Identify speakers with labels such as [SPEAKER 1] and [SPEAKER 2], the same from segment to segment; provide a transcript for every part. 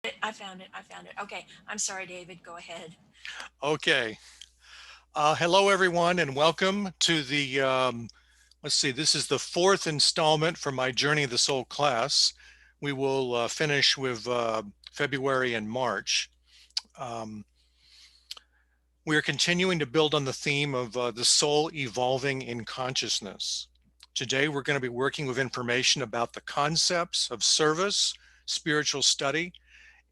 [SPEAKER 1] I found it. I found it. Okay. I'm sorry, David. Go ahead.
[SPEAKER 2] Okay. Hello, everyone, and welcome to the, let's see, this is the fourth installment from my Journey of the Soul class. We will finish with February and March. Um, we are continuing to build on the theme of the soul evolving in consciousness. Today, we're going to be working with information about the concepts of service, spiritual study,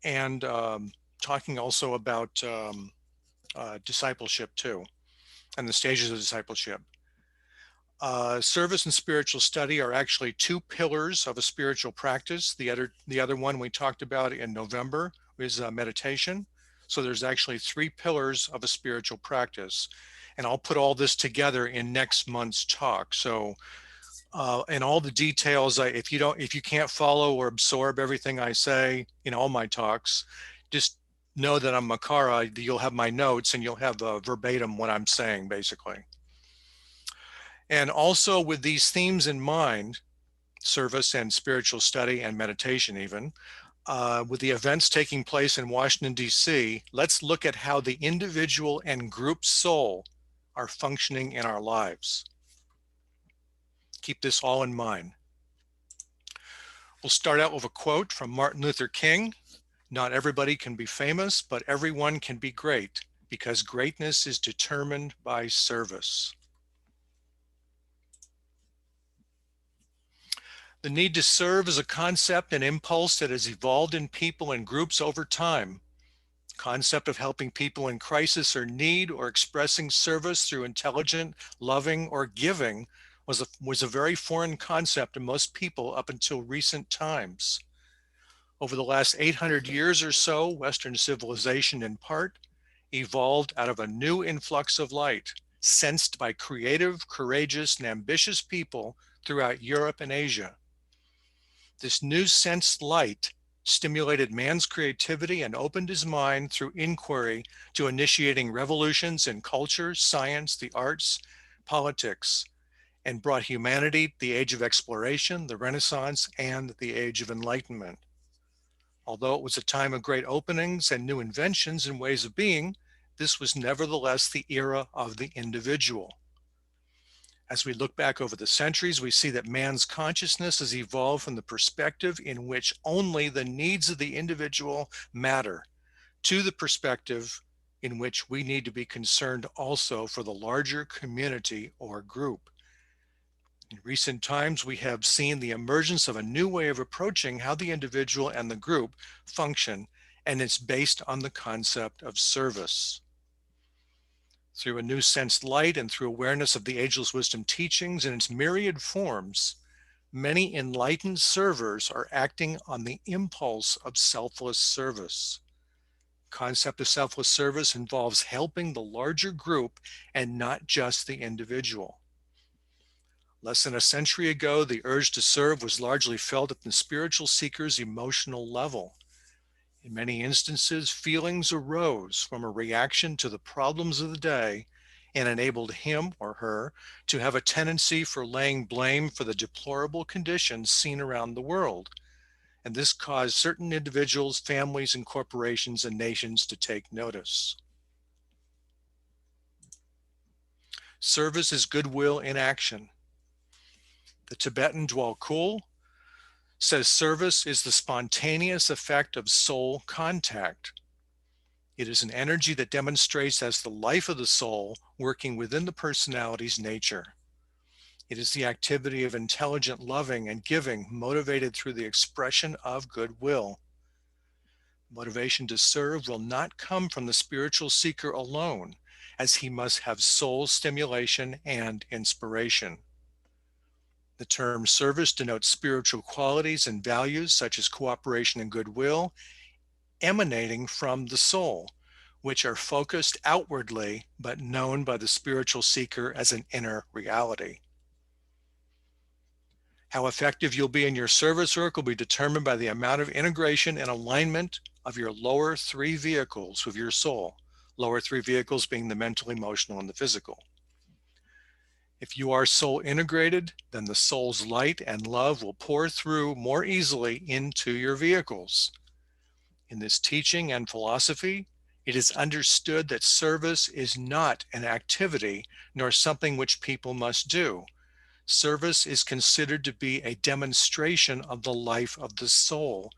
[SPEAKER 2] and talking also about discipleship too, and the stages of discipleship. Service and spiritual study are actually two pillars of a spiritual practice. The other one we talked about in November is meditation. So there's actually three pillars of a spiritual practice, and I'll put all this together in next month's talk. So, and all the details, if you can't follow or absorb everything I say in all my talks, just know that I'm Makara. You'll have my notes, and you'll have verbatim what I'm saying, basically. And also with these themes in mind, service and spiritual study and meditation even, with the events taking place in Washington, D.C., let's look at how the individual and group soul are functioning in our lives. Keep this all in mind. We'll start out with a quote from Martin Luther King. Not everybody can be famous, but everyone can be great because greatness is determined by service. The need to serve is a concept and impulse that has evolved in people and groups over time. The concept of helping people in crisis or need or expressing service through intelligent, loving, or giving was a very foreign concept to most people up until recent times. Over the last 800 years or so, Western civilization in part evolved out of a new influx of light, sensed by creative, courageous, and ambitious people throughout Europe and Asia. This new sensed light stimulated man's creativity and opened his mind through inquiry to initiating revolutions in culture, science, the arts, politics, and brought humanity the age of exploration, the Renaissance, and the age of enlightenment. Although it was a time of great openings and new inventions and ways of being, this was nevertheless the era of the individual. As we look back over the centuries, we see that man's consciousness has evolved from the perspective in which only the needs of the individual matter to the perspective in which we need to be concerned also for the larger community or group. In recent times, we have seen the emergence of a new way of approaching how the individual and the group function, and it's based on the concept of service. Through a new sensed light and through awareness of the ageless wisdom teachings in its myriad forms, many enlightened servers are acting on the impulse of selfless service. The concept of selfless service involves helping the larger group and not just the individual. Less than a century ago, the urge to serve was largely felt at the spiritual seeker's emotional level. In many instances, feelings arose from a reaction to the problems of the day and enabled him or her to have a tendency for laying blame for the deplorable conditions seen around the world. And this caused certain individuals, families, and corporations and nations to take notice. Service is goodwill in action. The Tibetan Dwell Kul says service is the spontaneous effect of soul contact. It is an energy that demonstrates as the life of the soul working within the personality's nature. It is the activity of intelligent loving and giving motivated through the expression of goodwill. Motivation to serve will not come from the spiritual seeker alone, as he must have soul stimulation and inspiration. The term service denotes spiritual qualities and values such as cooperation and goodwill emanating from the soul, which are focused outwardly but known by the spiritual seeker as an inner reality. How effective you'll be in your service work will be determined by the amount of integration and alignment of your lower three vehicles with your soul, lower three vehicles being the mental, emotional, and the physical. If you are soul integrated, then the soul's light and love will pour through more easily into your vehicles. In this teaching and philosophy, it is understood that service is not an activity nor something which people must do. Service is considered to be a demonstration of the life of the soul,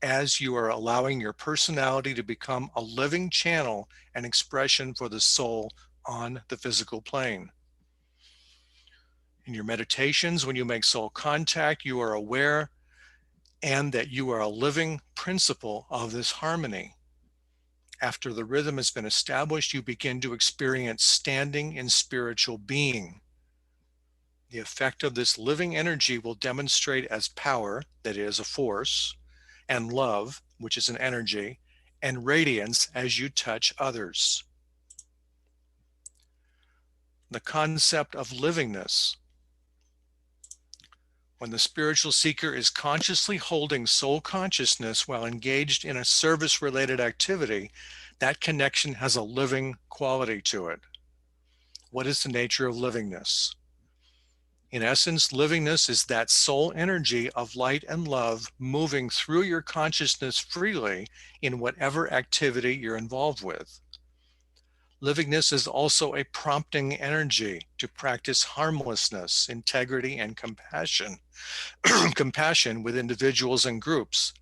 [SPEAKER 2] as you are allowing your personality to become a living channel and expression for the soul on the physical plane. In your meditations, when you make soul contact, you are aware and that you are a living principle of this harmony. After the rhythm has been established, you begin to experience standing in spiritual being. The effect of this living energy will demonstrate as power, that is, a force, and love, which is an energy, and radiance as you touch others. The concept of livingness. When the spiritual seeker is consciously holding soul consciousness while engaged in a service-related activity, that connection has a living quality to it. What is the nature of livingness? In essence, livingness is that soul energy of light and love moving through your consciousness freely in whatever activity you're involved with. Livingness is also a prompting energy to practice harmlessness, integrity, and compassion, compassion with individuals and groups.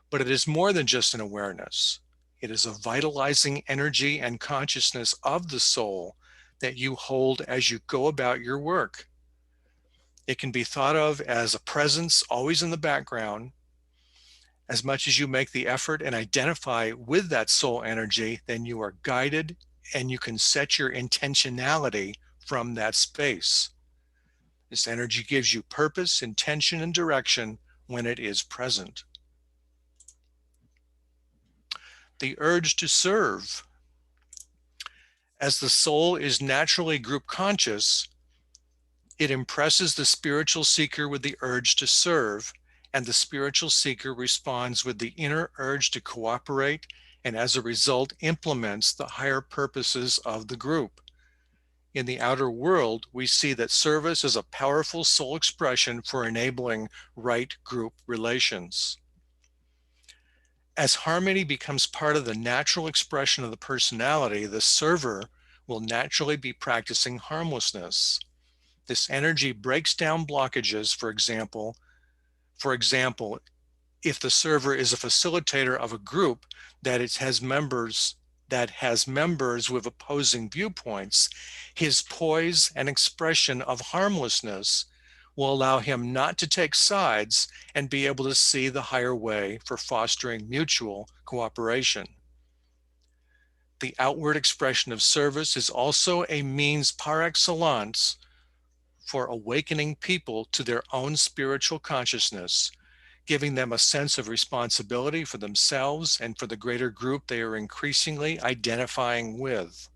[SPEAKER 2] But it is more than just an awareness. It is a vitalizing energy and consciousness of the soul that you hold as you go about your work. It can be thought of as a presence always in the background. As much as you make the effort and identify with that soul energy, then you are guided and you can set your intentionality from that space. This energy gives you purpose, intention, and direction when it is present. The urge to serve. As the soul is naturally group conscious, it impresses the spiritual seeker with the urge to serve, and the spiritual seeker responds with the inner urge to cooperate, and as a result implements the higher purposes of the group. In the outer world, we see that service is a powerful soul expression for enabling right group relations. As harmony becomes part of the natural expression of the personality, the server will naturally be practicing harmlessness. This energy breaks down blockages, for example, if the server is a facilitator of a group that has members with opposing viewpoints, his poise and expression of harmlessness will allow him not to take sides and be able to see the higher way for fostering mutual cooperation. The outward expression of service is also a means par excellence for awakening people to their own spiritual consciousness, giving them a sense of responsibility for themselves and for the greater group they are increasingly identifying with.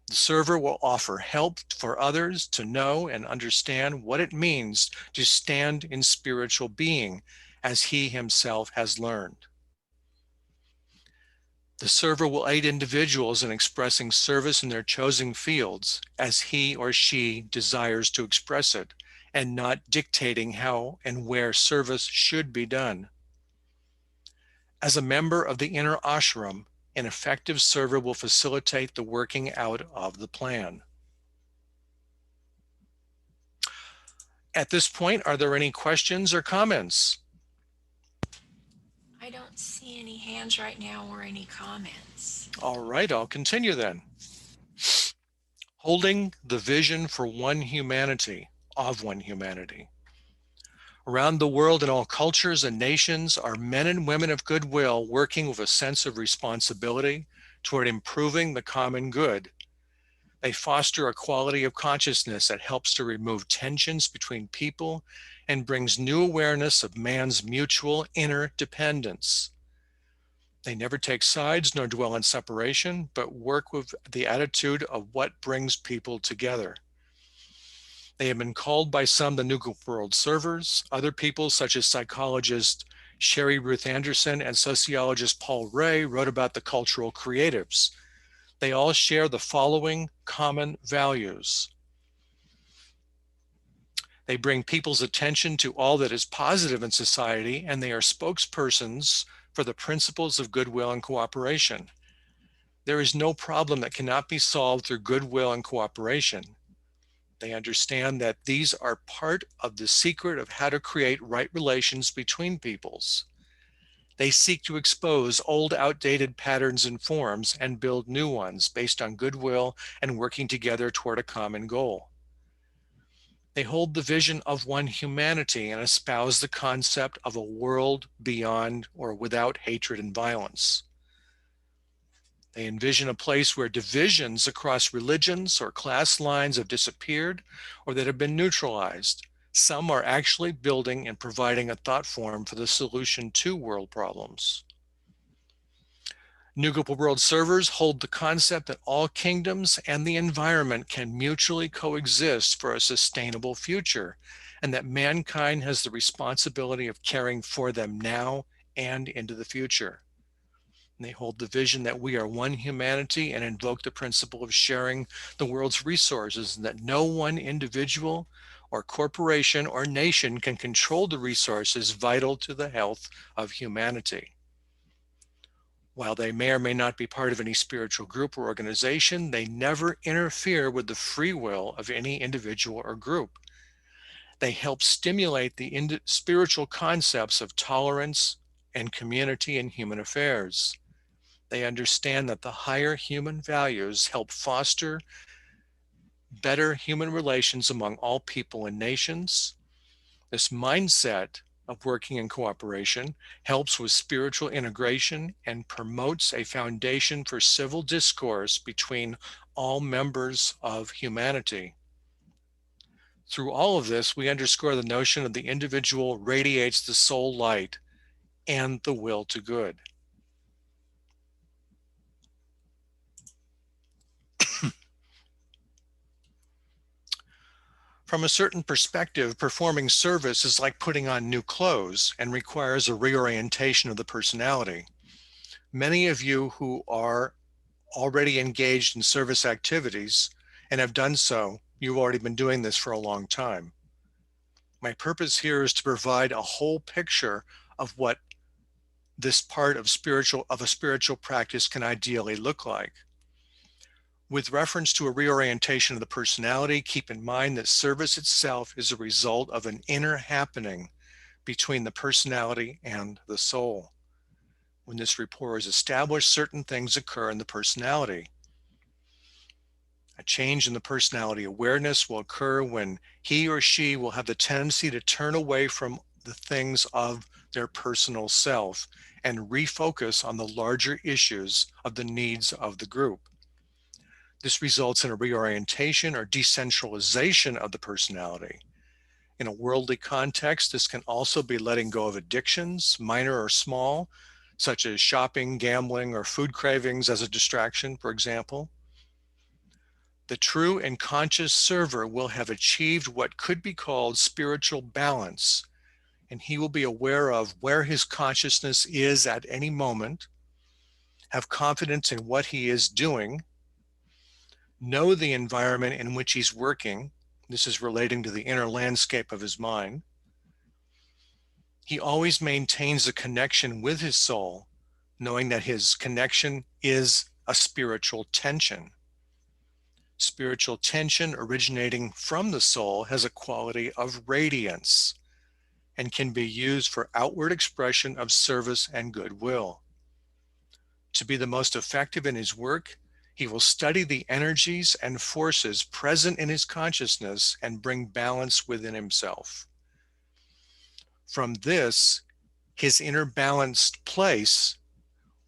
[SPEAKER 2] The server will offer help for others to know and understand what it means to stand in spiritual being, as he himself has learned. The server will aid individuals in expressing service in their chosen fields as he or she desires to express it, and not dictating how and where service should be done. As a member of the inner ashram, an effective server will facilitate the working out of the plan. At this point, are there any questions or comments?
[SPEAKER 1] I don't see any hands right now or any comments.
[SPEAKER 2] All right, I'll continue then. Holding the vision for one humanity, of one humanity. Around the world in all cultures and nations are men and women of goodwill working with a sense of responsibility toward improving the common good. They foster a quality of consciousness that helps to remove tensions between people and brings new awareness of man's mutual inner dependence. They never take sides nor dwell in separation, but work with the attitude of what brings people together. They have been called by some the New World Servers. Other people, such as psychologist Sherry Ruth Anderson and sociologist Paul Ray, wrote about the cultural creatives. They all share the following common values. They bring people's attention to all that is positive in society, and they are spokespersons for the principles of goodwill and cooperation. There is no problem that cannot be solved through goodwill and cooperation. They understand that these are part of the secret of how to create right relations between peoples. They seek to expose old, outdated patterns and forms and build new ones based on goodwill and working together toward a common goal. They hold the vision of one humanity and espouse the concept of a world beyond or without hatred and violence. They envision a place where divisions across religions or class lines have disappeared or that have been neutralized. Some are actually building and providing a thought form for the solution to world problems. New Global World Servers hold the concept that all kingdoms and the environment can mutually coexist for a sustainable future, and that mankind has the responsibility of caring for them now and into the future. And they hold the vision that we are one humanity and invoke the principle of sharing the world's resources, and that no one individual or corporation or nation can control the resources vital to the health of humanity. While they may or may not be part of any spiritual group or organization, they never interfere with the free will of any individual or group. They help stimulate the spiritual concepts of tolerance and community in human affairs. They understand that the higher human values help foster better human relations among all people and nations. This mindset of working in cooperation helps with spiritual integration and promotes a foundation for civil discourse between all members of humanity. Through all of this, we underscore the notion of the individual radiates the soul light and the will to good. From a certain perspective, performing service is like putting on new clothes and requires a reorientation of the personality. Many of you who are already engaged in service activities and have done so, you've already been doing this for a long time. My purpose here is to provide a whole picture of what this part of a spiritual practice can ideally look like. With reference to a reorientation of the personality, keep in mind that service itself is a result of an inner happening between the personality and the soul. When this rapport is established, certain things occur in the personality. A change in the personality awareness will occur when he or she will have the tendency to turn away from the things of their personal self and refocus on the larger issues of the needs of the group. This results in a reorientation or decentralization of the personality. In a worldly context, this can also be letting go of addictions, minor or small, such as shopping, gambling, or food cravings as a distraction, for example. The true and conscious server will have achieved what could be called spiritual balance, and he will be aware of where his consciousness is at any moment, have confidence in what he is doing, know the environment in which he's working. This is relating to the inner landscape of his mind. He always maintains a connection with his soul, knowing that his connection is a spiritual tension. Spiritual tension originating from the soul has a quality of radiance and can be used for outward expression of service and goodwill. To be the most effective in his work, he will study the energies and forces present in his consciousness and bring balance within himself. From this, his inner balanced place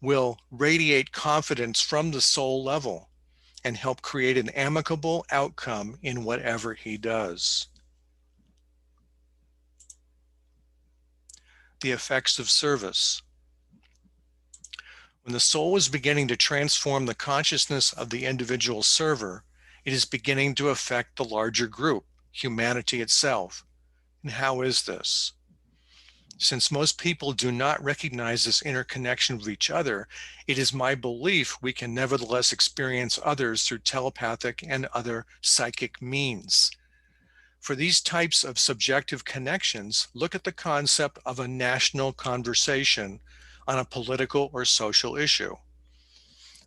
[SPEAKER 2] will radiate confidence from the soul level and help create an amicable outcome in whatever he does. The effects of service. When the soul is beginning to transform the consciousness of the individual server, it is beginning to affect the larger group, humanity itself. And how is this? Since most people do not recognize this interconnection with each other, it is my belief we can nevertheless experience others through telepathic and other psychic means. For these types of subjective connections, look at the concept of a national conversation on a political or social issue.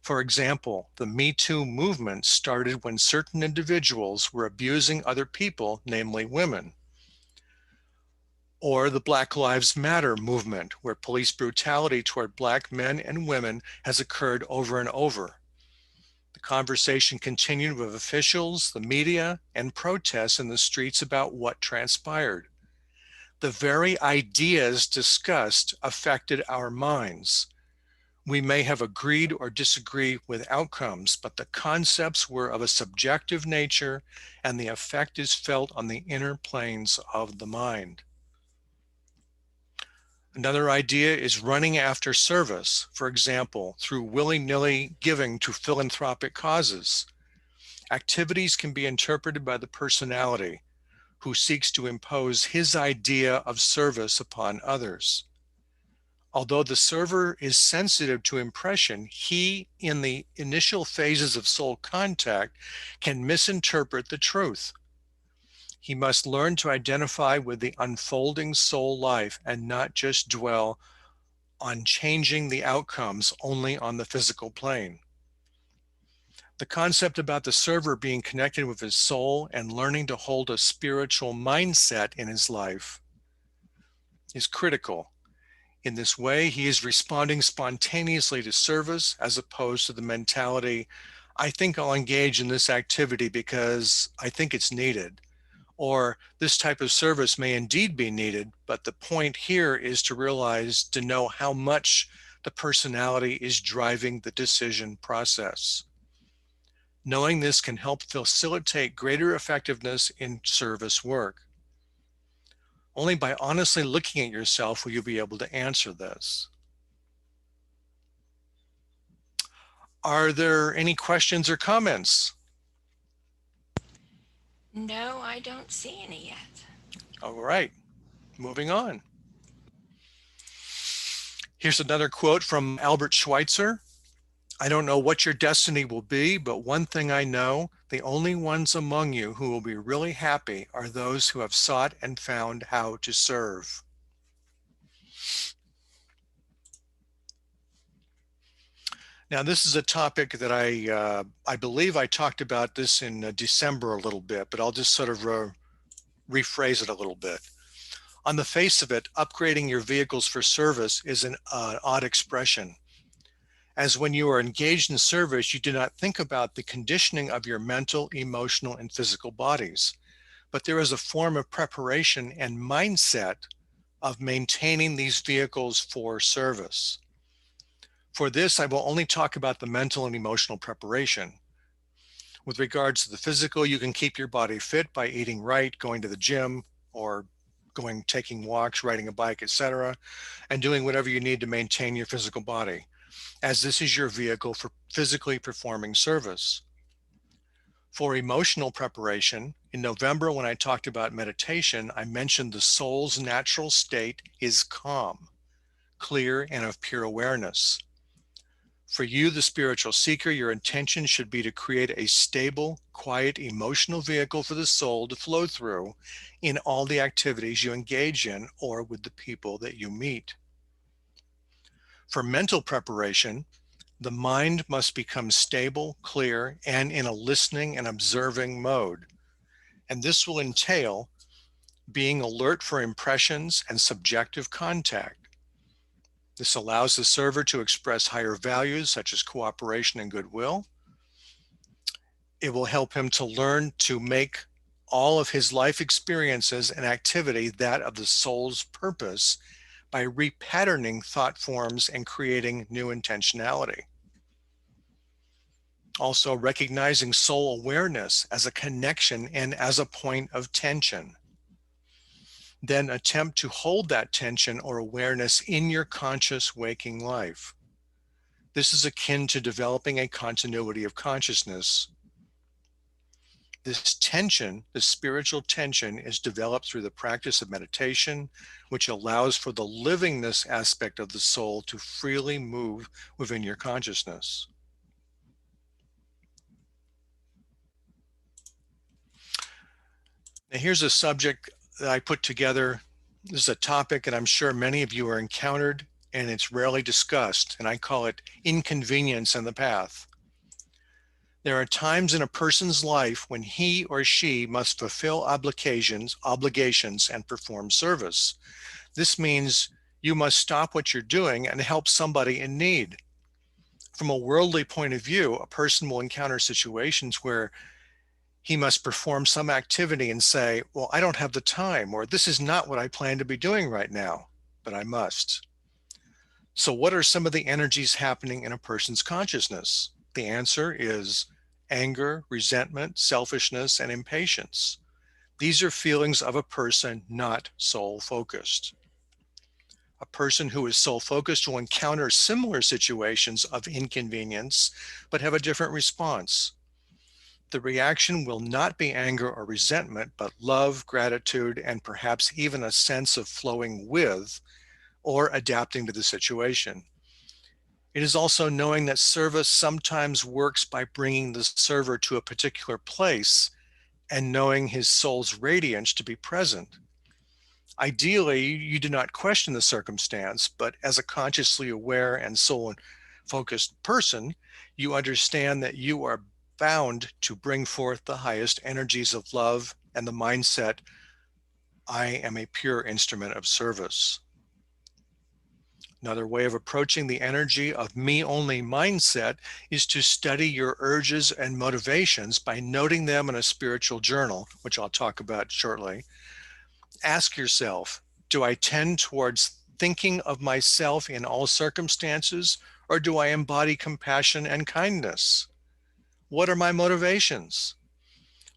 [SPEAKER 2] For example, the Me Too movement started when certain individuals were abusing other people, namely women. Or the Black Lives Matter movement, where police brutality toward Black men and women has occurred over and over. The conversation continued with officials, the media, and protests in the streets about what transpired. The very ideas discussed affected our minds. We may have agreed or disagreed with outcomes, but the concepts were of a subjective nature, and the effect is felt on the inner planes of the mind. Another idea is running after service, for example, through willy-nilly giving to philanthropic causes. Activities can be interpreted by the personality who seeks to impose his idea of service upon others. Although the server is sensitive to impression, he, in the initial phases of soul contact, can misinterpret the truth. He must learn to identify with the unfolding soul life and not just dwell on changing the outcomes only on the physical plane. The concept about the server being connected with his soul and learning to hold a spiritual mindset in his life is critical. In this way, he is responding spontaneously to service as opposed to the mentality, I think I'll engage in this activity because I think it's needed. Or this type of service may indeed be needed, but the point here is to realize, to know how much the personality is driving the decision process. Knowing this can help facilitate greater effectiveness in service work. Only by honestly looking at yourself will you be able to answer this. Are there any questions or comments?
[SPEAKER 1] No, I don't see any yet.
[SPEAKER 2] All right, moving on. Here's another quote from Albert Schweitzer. I don't know what your destiny will be, but one thing I know, the only ones among you who will be really happy are those who have sought and found how to serve. Now, this is a topic that I believe I talked about this in December a little bit, but I'll just sort of rephrase it a little bit. On the face of it, upgrading your vehicles for service is an odd expression, as when you are engaged in service, you do not think about the conditioning of your mental, emotional, and physical bodies. But there is a form of preparation and mindset of maintaining these vehicles for service. For this, I will only talk about the mental and emotional preparation. With regards to the physical, you can keep your body fit by eating right, going to the gym, or taking walks, riding a bike, etc., and doing whatever you need to maintain your physical body, as this is your vehicle for physically performing service. For emotional preparation, in November when I talked about meditation, I mentioned the soul's natural state is calm, clear, and of pure awareness. For you, the spiritual seeker, your intention should be to create a stable, quiet, emotional vehicle for the soul to flow through in all the activities you engage in or with the people that you meet. For mental preparation, the mind must become stable, clear, and in a listening and observing mode. And this will entail being alert for impressions and subjective contact. This allows the server to express higher values such as cooperation and goodwill. It will help him to learn to make all of his life experiences and activity that of the soul's purpose by repatterning thought forms and creating new intentionality. Also recognizing soul awareness as a connection and as a point of tension. Then attempt to hold that tension or awareness in your conscious waking life. This is akin to developing a continuity of consciousness. This tension, this spiritual tension, is developed through the practice of meditation, which allows for the livingness aspect of the soul to freely move within your consciousness. Now, here's a subject that I put together. This is a topic that I'm sure many of you are encountered and it's rarely discussed, and I call it inconvenience in the path. There are times in a person's life when he or she must fulfill obligations, and perform service. This means you must stop what you're doing and help somebody in need. From a worldly point of view, a person will encounter situations where he must perform some activity and say, well, I don't have the time, or this is not what I plan to be doing right now, but I must. So what are some of the energies happening in a person's consciousness? The answer is anger, resentment, selfishness, and impatience. These are feelings of a person not soul-focused. A person who is soul-focused will encounter similar situations of inconvenience, but have a different response. The reaction will not be anger or resentment, but love, gratitude, and perhaps even a sense of flowing with or adapting to the situation. It is also knowing that service sometimes works by bringing the server to a particular place and knowing his soul's radiance to be present. Ideally, you do not question the circumstance, but as a consciously aware and soul-focused person, you understand that you are bound to bring forth the highest energies of love and the mindset, I am a pure instrument of service. Another way of approaching the energy of me-only mindset is to study your urges and motivations by noting them in a spiritual journal, which I'll talk about shortly. Ask yourself, do I tend towards thinking of myself in all circumstances, or do I embody compassion and kindness? What are my motivations?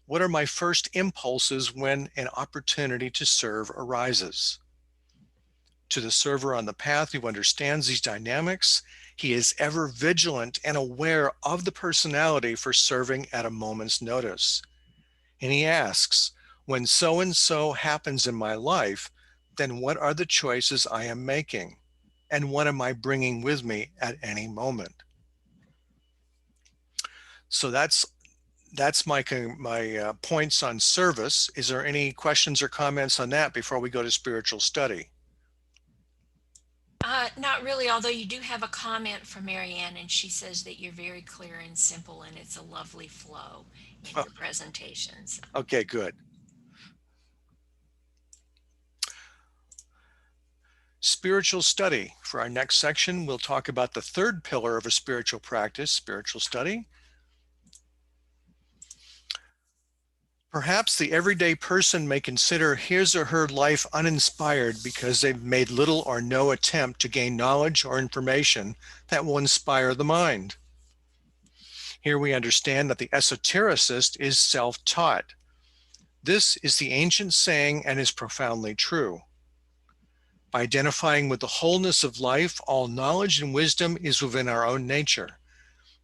[SPEAKER 2] What are my first impulses when an opportunity to serve arises? To the server on the path who understands these dynamics, he is ever vigilant and aware of the personality for serving at a moment's notice. And he asks, when so-and-so happens in my life, then what are the choices I am making? And what am I bringing with me at any moment? So that's my points on service. Is there any questions or comments on that before we go to spiritual study?
[SPEAKER 1] Not really, although you do have a comment from Marianne, and she says that you're very clear and simple, and it's a lovely flow in
[SPEAKER 2] Oh,
[SPEAKER 1] your presentations.
[SPEAKER 2] okay, good. Spiritual study. For our next section, we'll talk about the third pillar of a spiritual practice, spiritual study. Perhaps the everyday person may consider his or her life uninspired because they've made little or no attempt to gain knowledge or information that will inspire the mind. Here we understand that the esotericist is self-taught. This is the ancient saying and is profoundly true. By identifying with the wholeness of life, all knowledge and wisdom is within our own nature.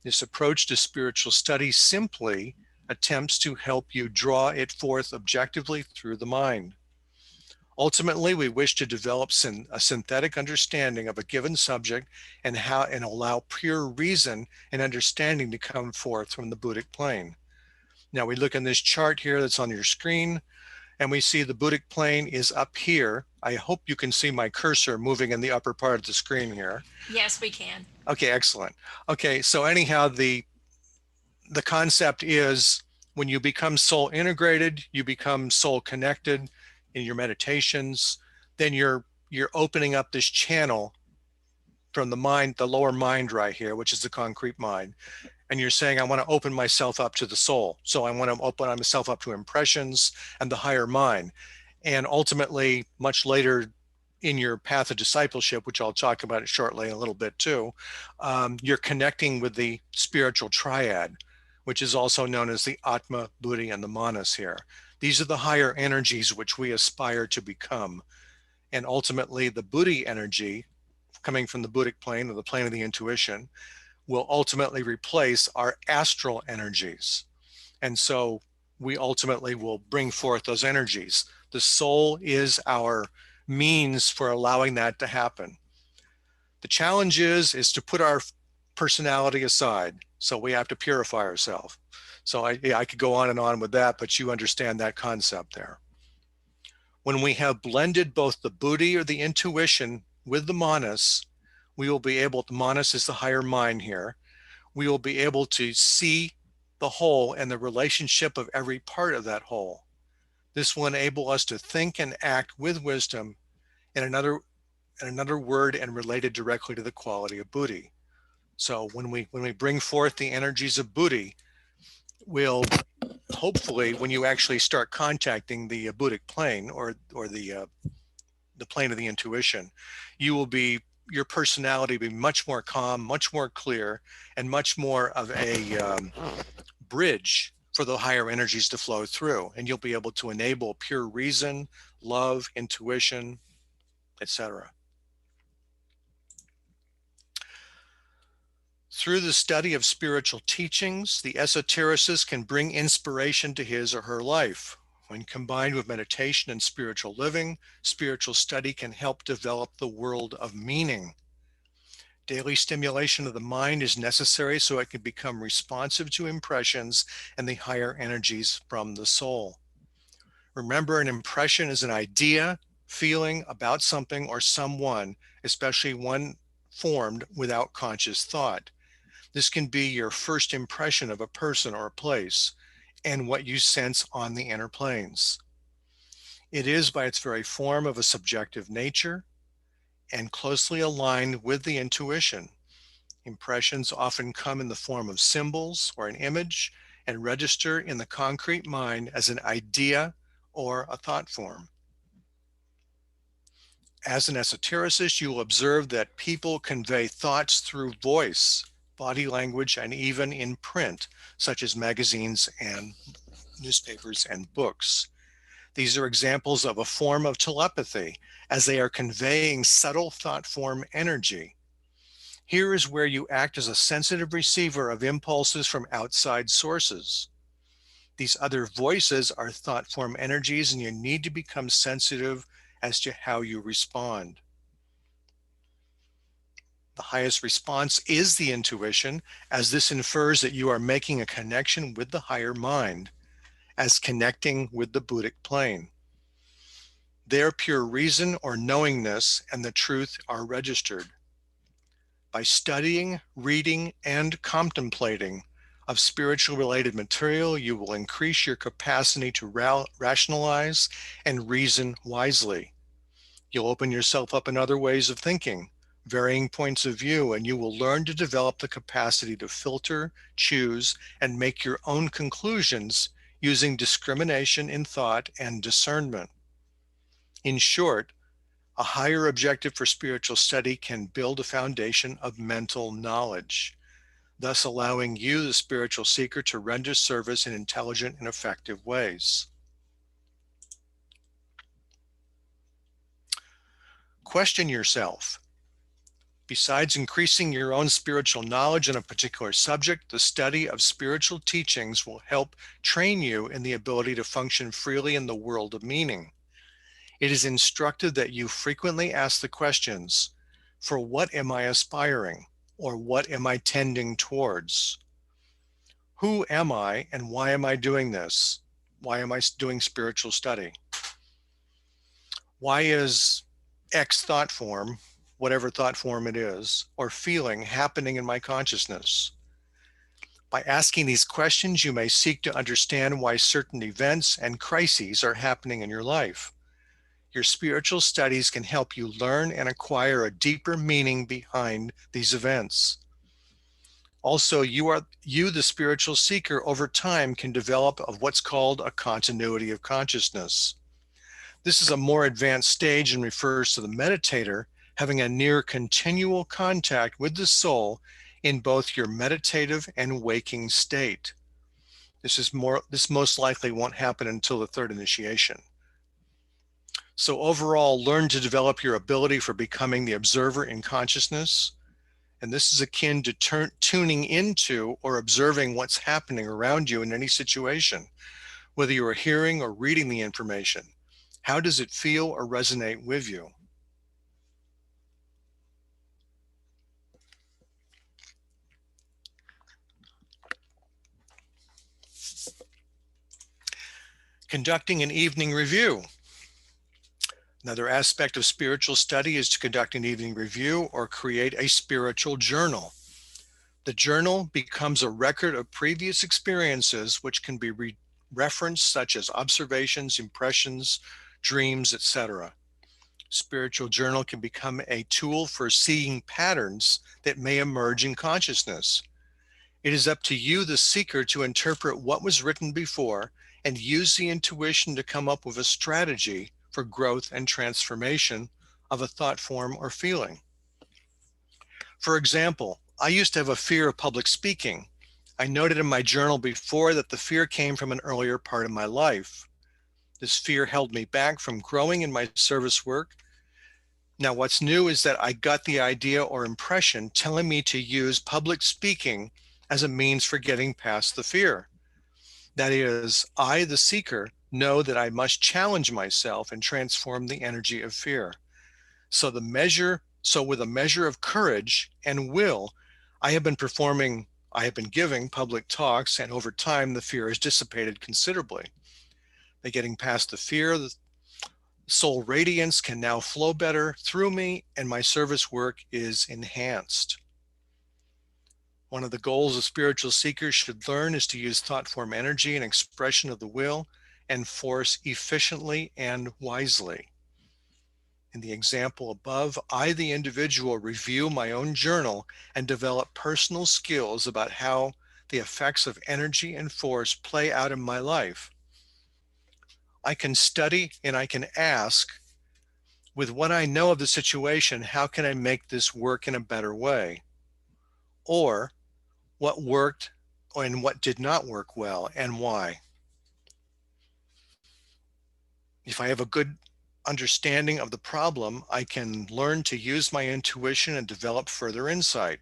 [SPEAKER 2] This approach to spiritual study simply attempts to help you draw it forth objectively through the mind. Ultimately, we wish to develop a synthetic understanding of a given subject and allow pure reason and understanding to come forth from the Buddhic plane. Now we look in this chart here that's on your screen, and we see the Buddhic plane is up here. I hope you can see my cursor moving in the upper part of the screen here.
[SPEAKER 1] Yes, we can.
[SPEAKER 2] Okay, excellent. Okay, so anyhow, the concept is when you become soul integrated, you become soul connected in your meditations, then you're opening up this channel from the mind, the lower mind right here, which is the concrete mind. And you're saying, I want to open myself up to the soul. So I want to open myself up to impressions and the higher mind. And ultimately, much later in your path of discipleship, which I'll talk about it shortly a little bit too, you're connecting with the spiritual triad, which is also known as the Atma, Buddhi, and the Manas here. These are the higher energies which we aspire to become. And ultimately, the Buddhi energy, coming from the Buddhic plane or the plane of the intuition, will ultimately replace our astral energies. And so we ultimately will bring forth those energies. The soul is our means for allowing that to happen. The challenge is to put our personality aside. So we have to purify ourselves. So I could go on and on with that, but you understand that concept there. When we have blended both the Buddhi or the intuition with the Manas, we will be able to, Manas is the higher mind here, we will be able to see the whole and the relationship of every part of that whole. This will enable us to think and act with wisdom, in another word, and related directly to the quality of buddhi. So when we bring forth the energies of buddhi, we'll hopefully, when you actually start contacting the buddhic plane, or the plane of the intuition, you will be, your personality will be much more calm, much more clear, and much more of a bridge for the higher energies to flow through. And you'll be able to enable pure reason, love, intuition, etc. Through the study of spiritual teachings, the esotericist can bring inspiration to his or her life. When combined with meditation and spiritual living, spiritual study can help develop the world of meaning. Daily stimulation of the mind is necessary so it can become responsive to impressions and the higher energies from the soul. Remember, an impression is an idea, feeling about something or someone, especially one formed without conscious thought. This can be your first impression of a person or a place and what you sense on the inner planes. It is, by its very form, of a subjective nature and closely aligned with the intuition. Impressions often come in the form of symbols or an image and register in the concrete mind as an idea or a thought form. As an esotericist, you will observe that people convey thoughts through voice, body language, and even in print, such as magazines and newspapers and books. These are examples of a form of telepathy, as they are conveying subtle thought form energy. Here is where you act as a sensitive receiver of impulses from outside sources. These other voices are thought form energies, and you need to become sensitive as to how you respond. The highest response is the intuition, as this infers that you are making a connection with the higher mind, as connecting with the Buddhic plane. Their pure reason or knowingness and the truth are registered. By studying, reading, and contemplating of spiritual related material, you will increase your capacity to rationalize and reason wisely. You'll open yourself up in other ways of thinking, varying points of view, and you will learn to develop the capacity to filter, choose, and make your own conclusions using discrimination in thought and discernment. In short, a higher objective for spiritual study can build a foundation of mental knowledge, thus allowing you, the spiritual seeker, to render service in intelligent and effective ways. Question yourself. Besides increasing your own spiritual knowledge on a particular subject, the study of spiritual teachings will help train you in the ability to function freely in the world of meaning. It is instructive that you frequently ask the questions, for what am I aspiring? Or what am I tending towards? Who am I and why am I doing this? Why am I doing spiritual study? Why is X thought form, whatever thought form it is, or feeling happening in my consciousness? By asking these questions, you may seek to understand why certain events and crises are happening in your life. Your spiritual studies can help you learn and acquire a deeper meaning behind these events. Also, you, the spiritual seeker, over time can develop of what's called a continuity of consciousness. This is a more advanced stage and refers to the meditator having a near continual contact with the soul in both your meditative and waking state. This most likely won't happen until the third initiation. So overall, learn to develop your ability for becoming the observer in consciousness. And this is akin to tuning into or observing what's happening around you in any situation, whether you are hearing or reading the information. How does it feel or resonate with you? Conducting an evening review. Another aspect of spiritual study is to conduct an evening review or create a spiritual journal. The journal becomes a record of previous experiences which can be referenced, such as observations, impressions, dreams, etc. Spiritual journal can become a tool for seeing patterns that may emerge in consciousness. It is up to you, the seeker, to interpret what was written before and use the intuition to come up with a strategy for growth and transformation of a thought form or feeling. For example, I used to have a fear of public speaking. I noted in my journal before that the fear came from an earlier part of my life. This fear held me back from growing in my service work. Now, what's new is that I got the idea or impression telling me to use public speaking as a means for getting past the fear. That is, I, the seeker, know that I must challenge myself and transform the energy of fear. So with a measure of courage and will, I have been giving public talks, and over time the fear has dissipated considerably. By getting past the fear, the soul radiance can now flow better through me, and my service work is enhanced. One of the goals a spiritual seeker should learn is to use thought form energy and expression of the will and force efficiently and wisely. In the example above, I, the individual, review my own journal and develop personal skills about how the effects of energy and force play out in my life. I can study and I can ask, with what I know of the situation, how can I make this work in a better way? Or what worked and what did not work well and why? If I have a good understanding of the problem, I can learn to use my intuition and develop further insight.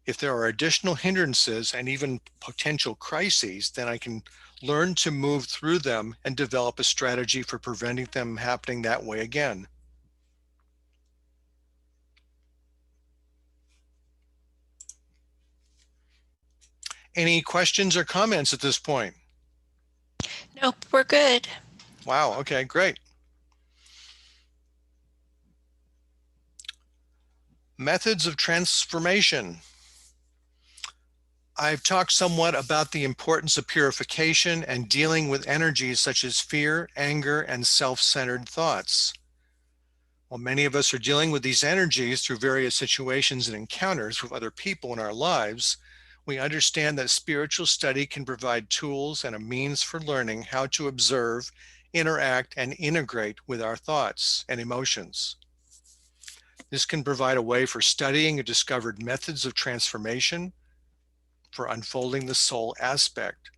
[SPEAKER 2] If there are additional hindrances and even potential crises, then I can learn to move through them and develop a strategy for preventing them happening that way again. Any questions or comments at this point?
[SPEAKER 1] Nope, we're good.
[SPEAKER 2] Wow, okay, great. Methods of transformation. I've talked somewhat about the importance of purification and dealing with energies such as fear, anger, and self-centered thoughts. While many of us are dealing with these energies through various situations and encounters with other people in our lives, we understand that spiritual study can provide tools and a means for learning how to observe, interact, and integrate with our thoughts and emotions. This can provide a way for studying discovered methods of transformation, for unfolding the soul aspect.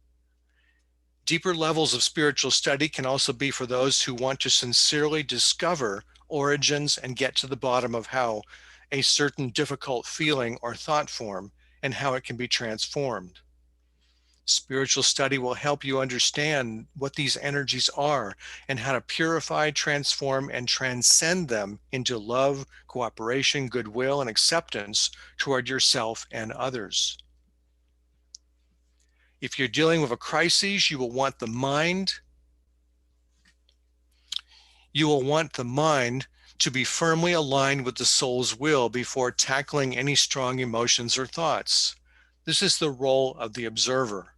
[SPEAKER 2] Deeper levels of spiritual study can also be for those who want to sincerely discover origins and get to the bottom of how a certain difficult feeling or thought form and how it can be transformed. Spiritual study will help you understand what these energies are and how to purify, transform, and transcend them into love, cooperation, goodwill, and acceptance toward yourself and others. If you're dealing with a crisis, you will want the mind to be firmly aligned with the soul's will before tackling any strong emotions or thoughts. This is the role of the observer.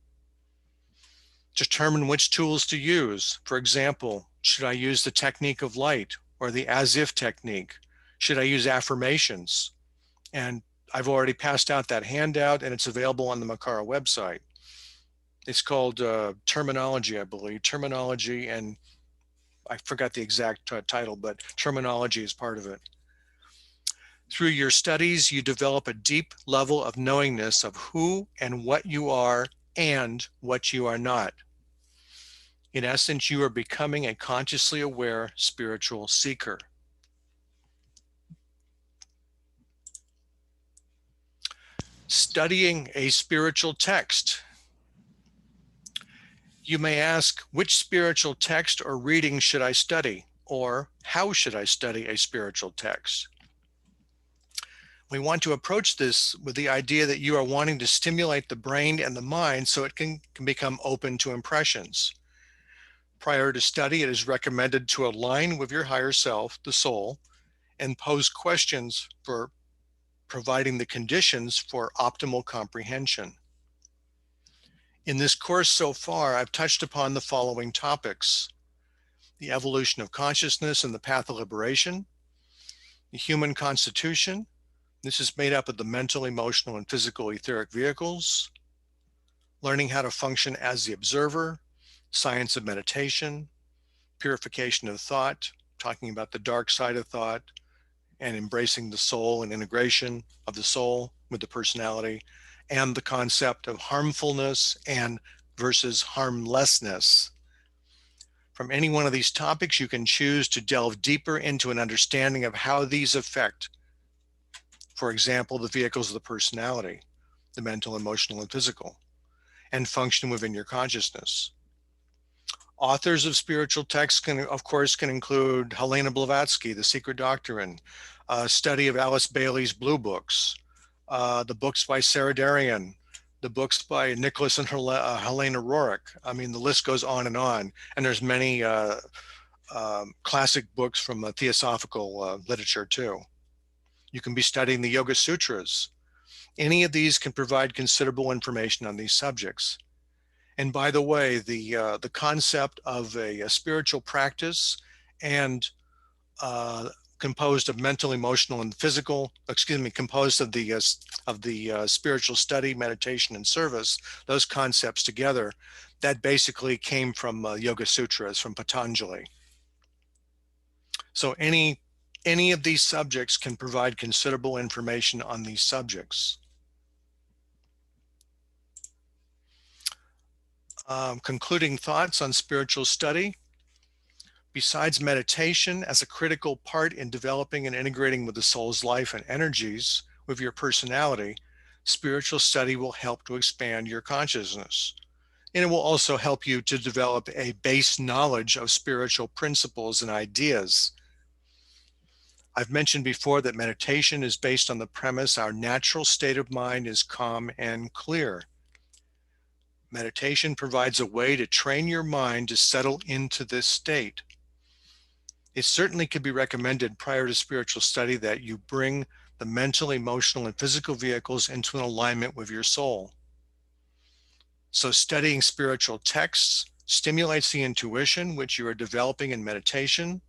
[SPEAKER 2] Determine which tools to use. For example, should I use the technique of light or the as-if technique? Should I use affirmations? And I've already passed out that handout, and it's available on the Makara website. It's called Terminology, I believe. Terminology, and I forgot the exact title, but terminology is part of it. Through your studies, you develop a deep level of knowingness of who and what you are and what you are not. In essence, you are becoming a consciously aware spiritual seeker. Studying a spiritual text. You may ask, which spiritual text or reading should I study? Or how should I study a spiritual text? We want to approach this with the idea that you are wanting to stimulate the brain and the mind so it can become open to impressions. Prior to study, it is recommended to align with your higher self, the soul, and pose questions for providing the conditions for optimal comprehension. In this course so far, I've touched upon the following topics: the evolution of consciousness and the path of liberation, the human constitution. This is made up of the mental, emotional, and physical etheric vehicles, learning how to function as the observer, science of meditation, purification of thought, talking about the dark side of thought, and embracing the soul and integration of the soul with the personality, and the concept of harmfulness and versus harmlessness. From any one of these topics, you can choose to delve deeper into an understanding of how these affect, for example, the vehicles of the personality, the mental, emotional, and physical, and function within your consciousness. Authors of spiritual texts can, of course, can include Helena Blavatsky, The Secret Doctrine, a study of Alice Bailey's Blue Books, the books by Sarah Darian, the books by Nicholas and Helena Roerich. I mean, the list goes on, and there's many classic books from theosophical literature too. You can be studying the Yoga Sutras. Any of these can provide considerable information on these subjects. And by the way, the concept of a spiritual practice and composed of mental, emotional, and physical, composed of the spiritual study, meditation, and service, those concepts together, that basically came from Yoga Sutras, from Patanjali. So any of these subjects can provide considerable information on these subjects. Concluding thoughts on spiritual study. Besides meditation as a critical part in developing and integrating with the soul's life and energies with your personality, spiritual study will help to expand your consciousness. And it will also help you to develop a base knowledge of spiritual principles and ideas. I've mentioned before that meditation is based on the premise our natural state of mind is calm and clear. Meditation provides a way to train your mind to settle into this state. It certainly could be recommended prior to spiritual study that you bring the mental, emotional, and physical vehicles into an alignment with your soul. So studying spiritual texts stimulates the intuition, which you are developing in meditation.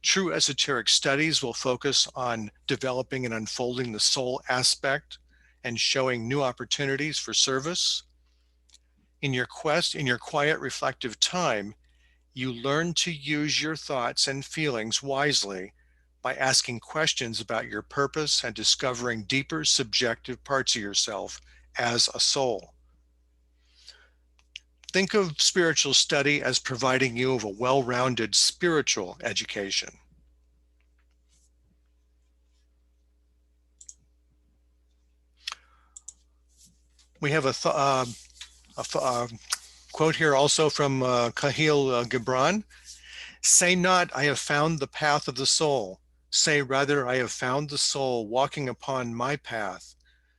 [SPEAKER 2] True esoteric studies will focus on developing and unfolding the soul aspect and showing new opportunities for service. In your quiet, reflective time, you learn to use your thoughts and feelings wisely by asking questions about your purpose and discovering deeper subjective parts of yourself as a soul. Think of spiritual study as providing you with a well-rounded spiritual education. We have a quote here also from Khalil Gibran. Say not, I have found the path of the soul. Say rather, I have found the soul walking upon my path.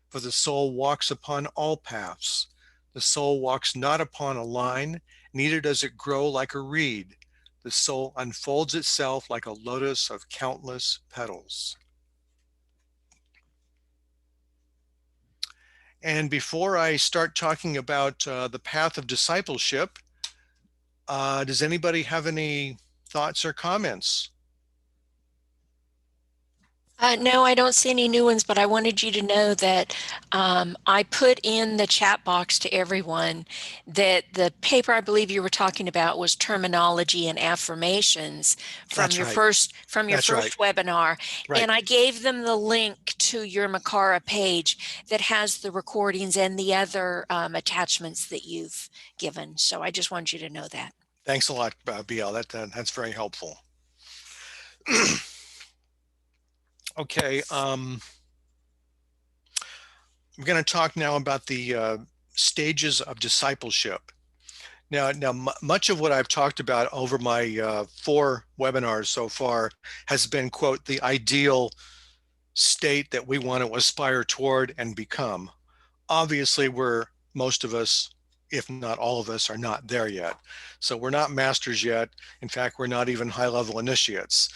[SPEAKER 2] For the soul walks upon all paths. The soul walks not upon a line, neither does it grow like a reed. The soul unfolds itself like a lotus of countless petals. And before I start talking about the path of discipleship, does anybody have any thoughts or comments?
[SPEAKER 1] No, I don't see any new ones, but I wanted you to know that I put in the chat box to everyone that the paper I believe you were talking about was terminology and affirmations from
[SPEAKER 2] That's
[SPEAKER 1] your
[SPEAKER 2] right.
[SPEAKER 1] first
[SPEAKER 2] That's right.
[SPEAKER 1] webinar.
[SPEAKER 2] Right.
[SPEAKER 1] And I gave them the link to your Makara page that has the recordings and the other attachments that you've given. So I just wanted you to know that.
[SPEAKER 2] Thanks a lot, BL. That's very helpful. Okay, I'm going to talk now about the stages of discipleship. Now, much of what I've talked about over my 4 webinars so far has been, quote, the ideal state that we want to aspire toward and become. Obviously, most of us if not all of us, are not there yet. So we're not masters yet. In fact, we're not even high-level initiates,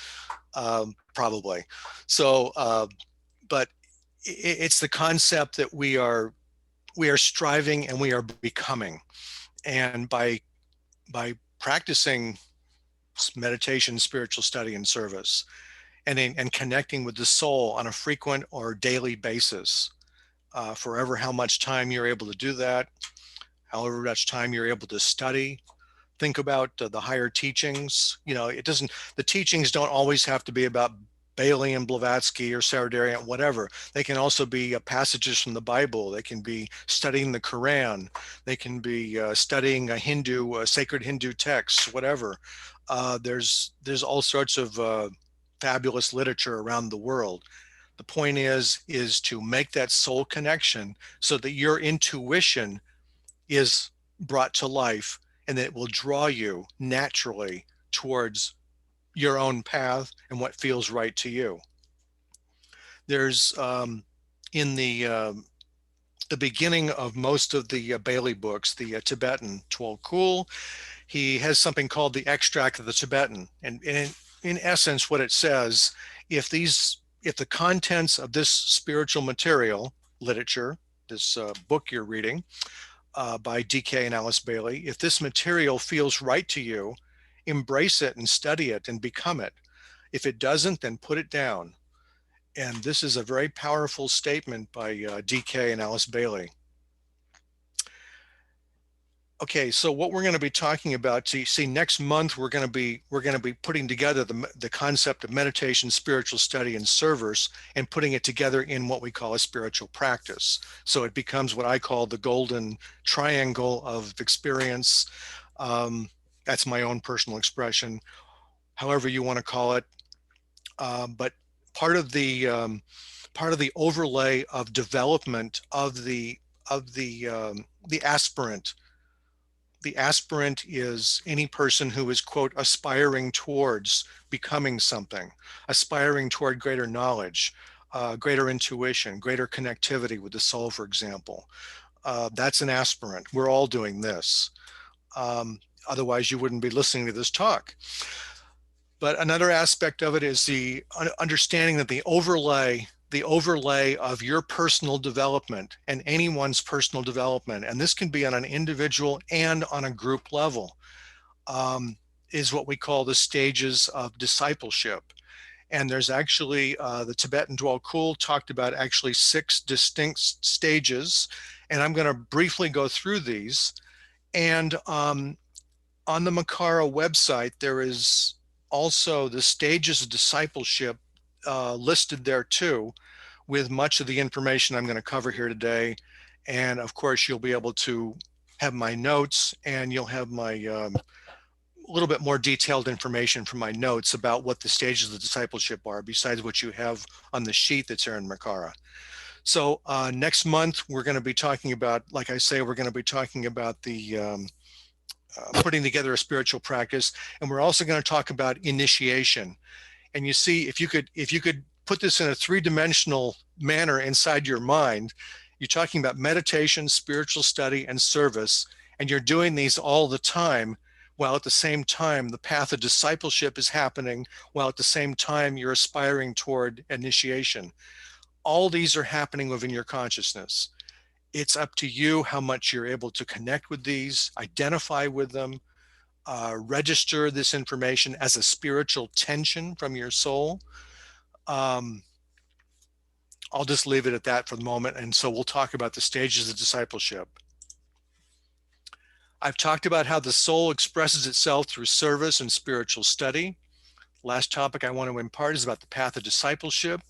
[SPEAKER 2] probably. So, but it's the concept that we are striving and we are becoming. And by practicing meditation, spiritual study, and service, and connecting with the soul on a frequent or daily basis, forever how much time you're able to do that, however much time you're able to study. Think about the higher teachings. The teachings don't always have to be about Bailey and Blavatsky or Saradarian, whatever. They can also be passages from the Bible. They can be studying the Quran. They can be studying a sacred Hindu text, whatever. There's all sorts of fabulous literature around the world. The point is to make that soul connection so that your intuition is brought to life, and that it will draw you naturally towards your own path and what feels right to you. There's in the beginning of most of the Bailey books, the Tibetan Tuol Kul, he has something called the extract of the Tibetan, and in essence, what it says: if the contents of this spiritual material, literature, this book you're reading, by DK and Alice Bailey, if this material feels right to you, embrace it and study it and become it. If it doesn't, then put it down. And this is a very powerful statement by DK and Alice Bailey. Okay, so what we're going to be talking about, see, next month we're going to be putting together the concept of meditation, spiritual study, and service, and putting it together in what we call a spiritual practice. So it becomes what I call the golden triangle of experience. That's my own personal expression, however you want to call it. But part of the overlay of development of the aspirant. The aspirant is any person who is, quote, aspiring towards becoming something, aspiring toward greater knowledge, greater intuition, greater connectivity with the soul, for example. That's an aspirant. We're all doing this. Otherwise, you wouldn't be listening to this talk. But another aspect of it is the understanding that the overlay of your personal development and anyone's personal development, and this can be on an individual and on a group level, is what we call the stages of discipleship. And there's actually, the Tibetan Tuol Kul talked about actually 6 distinct stages, and I'm going to briefly go through these. And on the Makara website, there is also the stages of discipleship listed there too, with much of the information I'm going to cover here today. And of course, you'll be able to have my notes, and you'll have my a little bit more detailed information from my notes about what the stages of discipleship are, besides what you have on the sheet that's here in Makara. So next month, we're going to be talking about, like I say, we're going to be talking about the putting together a spiritual practice. And we're also going to talk about initiation. And you see, if you could put this in a 3-dimensional manner inside your mind, you're talking about meditation, spiritual study, and service, and you're doing these all the time, while at the same time the path of discipleship is happening, while at the same time you're aspiring toward initiation. All these are happening within your consciousness. It's up to you how much you're able to connect with these, identify with them, register this information as a spiritual tension from your soul. I'll just leave it at that for the moment. And so we'll talk about the stages of discipleship. I've talked about how the soul expresses itself through service and spiritual study. Last topic I want to impart is about the path of discipleship.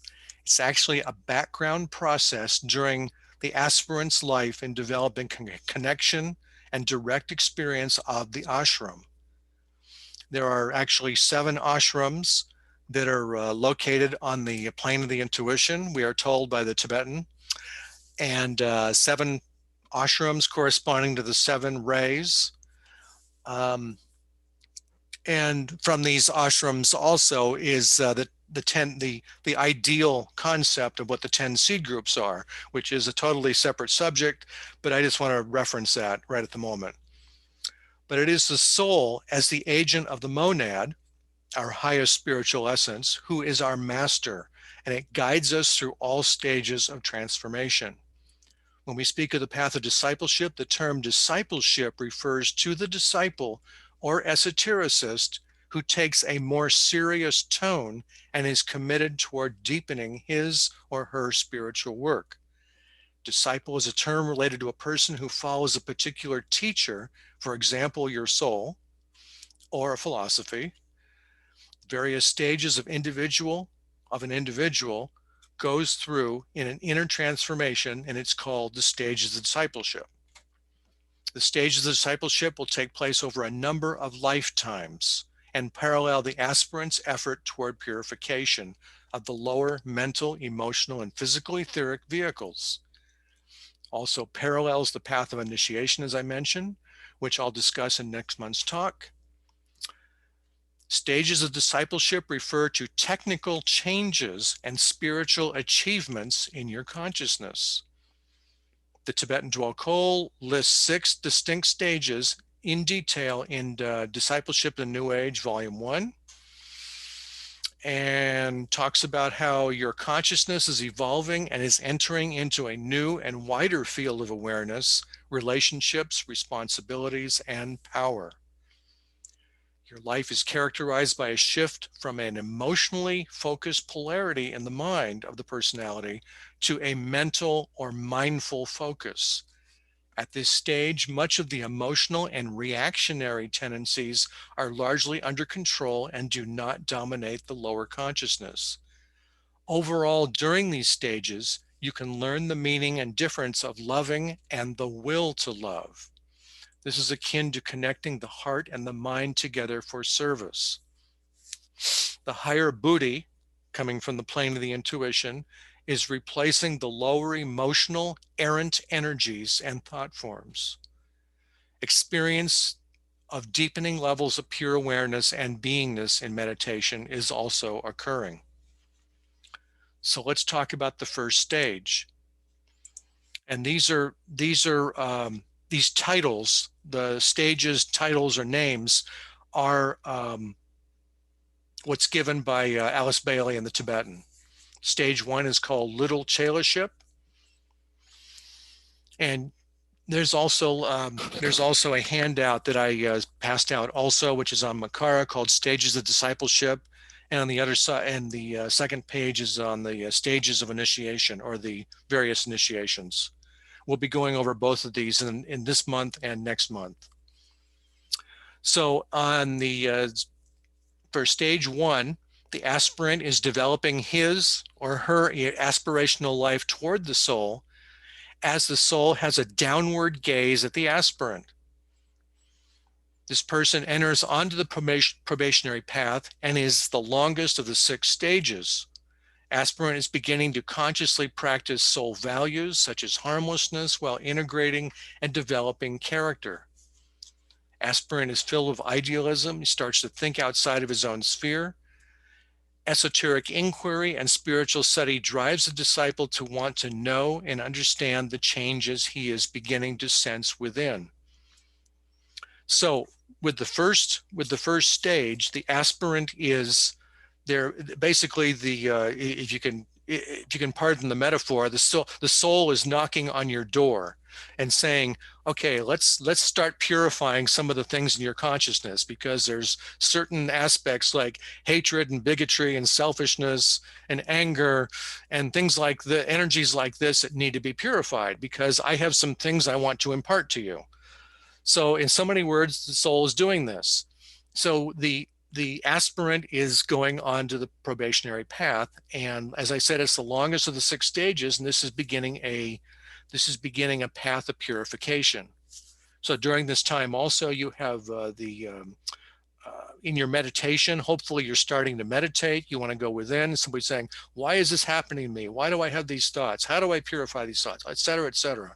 [SPEAKER 2] It's actually a background process during the aspirant's life in developing connection and direct experience of the ashram. There are actually 7 ashrams that are located on the plane of the intuition, we are told by the Tibetan, and 7 ashrams corresponding to the 7 rays. And from these ashrams also is that the ideal concept of what the 10 seed groups are, which is a totally separate subject, but I just want to reference that right at the moment. But it is the soul as the agent of the monad, our highest spiritual essence, who is our master, and it guides us through all stages of transformation. When we speak of the path of discipleship, the term discipleship refers to the disciple or esotericist who takes a more serious tone and is committed toward deepening his or her spiritual work. Disciple is a term related to a person who follows a particular teacher, for example, your soul, or a philosophy. Various stages of an individual goes through in an inner transformation, and it's called the stages of discipleship. The stages of discipleship will take place over a number of lifetimes and parallel the aspirant's effort toward purification of the lower mental, emotional, and physical etheric vehicles. Also parallels the path of initiation, as I mentioned, which I'll discuss in next month's talk. Stages of discipleship refer to technical changes and spiritual achievements in your consciousness. The Tibetan Dwell lists 6 distinct stages in detail in Discipleship in the New Age, Volume 1, and talks about how your consciousness is evolving and is entering into a new and wider field of awareness, relationships, responsibilities, and power. Your life is characterized by a shift from an emotionally focused polarity in the mind of the personality to a mental or mindful focus. At this stage, much of the emotional and reactionary tendencies are largely under control and do not dominate the lower consciousness. Overall, during these stages, you can learn the meaning and difference of loving and the will to love. This is akin to connecting the heart and the mind together for service. The higher buddhi, coming from the plane of the intuition, is replacing the lower emotional, errant energies and thought forms. Experience of deepening levels of pure awareness and beingness in meditation is also occurring. So let's talk about the first stage. And these titles, the stages, titles, or names are what's given by Alice Bailey in the Tibetan. Stage 1 is called Little Chelaship. And there's also a handout that I passed out also, which is on Makara, called Stages of Discipleship. And on the other side, and the second page is on the stages of initiation, or the various initiations. We'll be going over both of these in this month and next month. So on the for stage 1, the aspirant is developing his or her aspirational life toward the soul, as the soul has a downward gaze at the aspirant. This person enters onto the probationary path and is the longest of the 6 stages. Aspirant is beginning to consciously practice soul values such as harmlessness while integrating and developing character. Aspirant is filled with idealism. He starts to think outside of his own sphere. Esoteric inquiry and spiritual study drives the disciple to want to know and understand the changes he is beginning to sense within. So with the first stage, the aspirant is there. Basically, if you can pardon the metaphor, the soul is knocking on your door and saying, okay, let's start purifying some of the things in your consciousness, because there's certain aspects like hatred and bigotry and selfishness and anger and things like the energies like this that need to be purified, because I have some things I want to impart to you. So in so many words, the soul is doing this. So the aspirant is going on to the probationary path, and as I said, it's the longest of the 6 stages, and this is beginning a path of purification. So during this time also, you have in your meditation, hopefully you're starting to meditate, you want to go within, somebody saying, why is this happening to me? Why do I have these thoughts? How do I purify these thoughts? Et cetera, et cetera.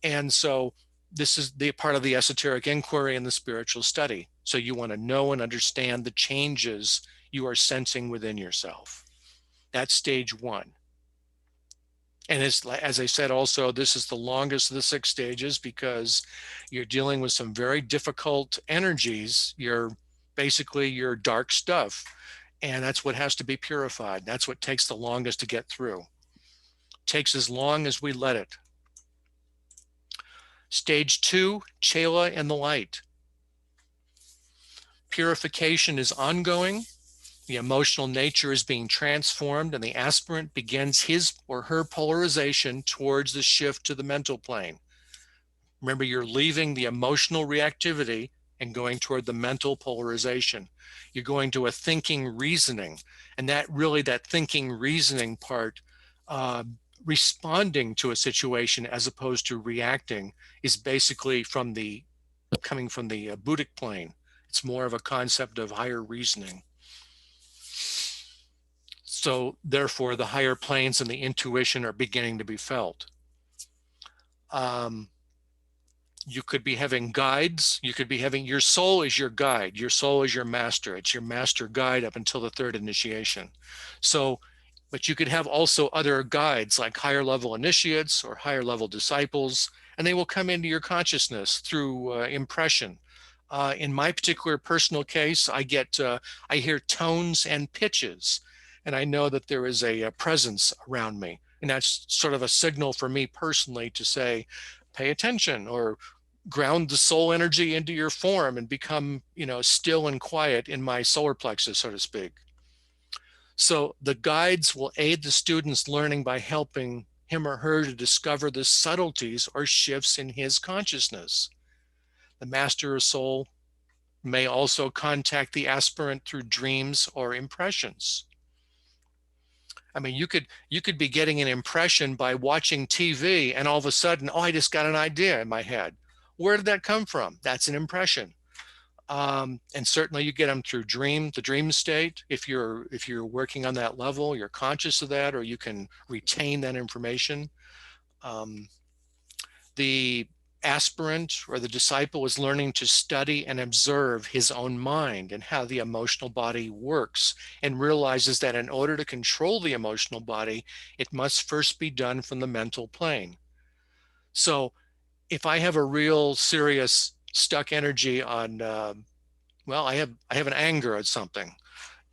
[SPEAKER 2] And so this is the part of the esoteric inquiry and the spiritual study. So you want to know and understand the changes you are sensing within yourself. That's stage 1. And as I said, also, this is the longest of the 6 stages because you're dealing with some very difficult energies. You're basically your dark stuff. And that's what has to be purified. That's what takes the longest to get through. It takes as long as we let it. Stage 2, Chela and the light. Purification is ongoing. The emotional nature is being transformed, and the aspirant begins his or her polarization towards the shift to the mental plane. Remember, you're leaving the emotional reactivity and going toward the mental polarization. You're going to a thinking reasoning, and that thinking reasoning part, responding to a situation as opposed to reacting, is basically coming from the Buddhic plane. It's more of a concept of higher reasoning. So therefore, the higher planes and the intuition are beginning to be felt. You could be having guides. You could be having, your soul is your guide. Your soul is your master. It's your master guide up until the 3rd initiation. So, but you could have also other guides like higher level initiates or higher level disciples, and they will come into your consciousness through impression. In my particular personal case, I hear tones and pitches, and I know that there is a presence around me. And that's sort of a signal for me personally to say, pay attention, or ground the soul energy into your form and become, still and quiet in my solar plexus, so to speak. So the guides will aid the student's learning by helping him or her to discover the subtleties or shifts in his consciousness. The master of soul may also contact the aspirant through dreams or impressions. I mean, you could be getting an impression by watching TV, and all of a sudden, oh, I just got an idea in my head. Where did that come from? That's an impression. And certainly you get them through the dream state. If you're working on that level, you're conscious of that, or you can retain that information. The aspirant or the disciple is learning to study and observe his own mind and how the emotional body works, and realizes that in order to control the emotional body, it must first be done from the mental plane. So if I have a real serious stuck energy on, I have an anger at something.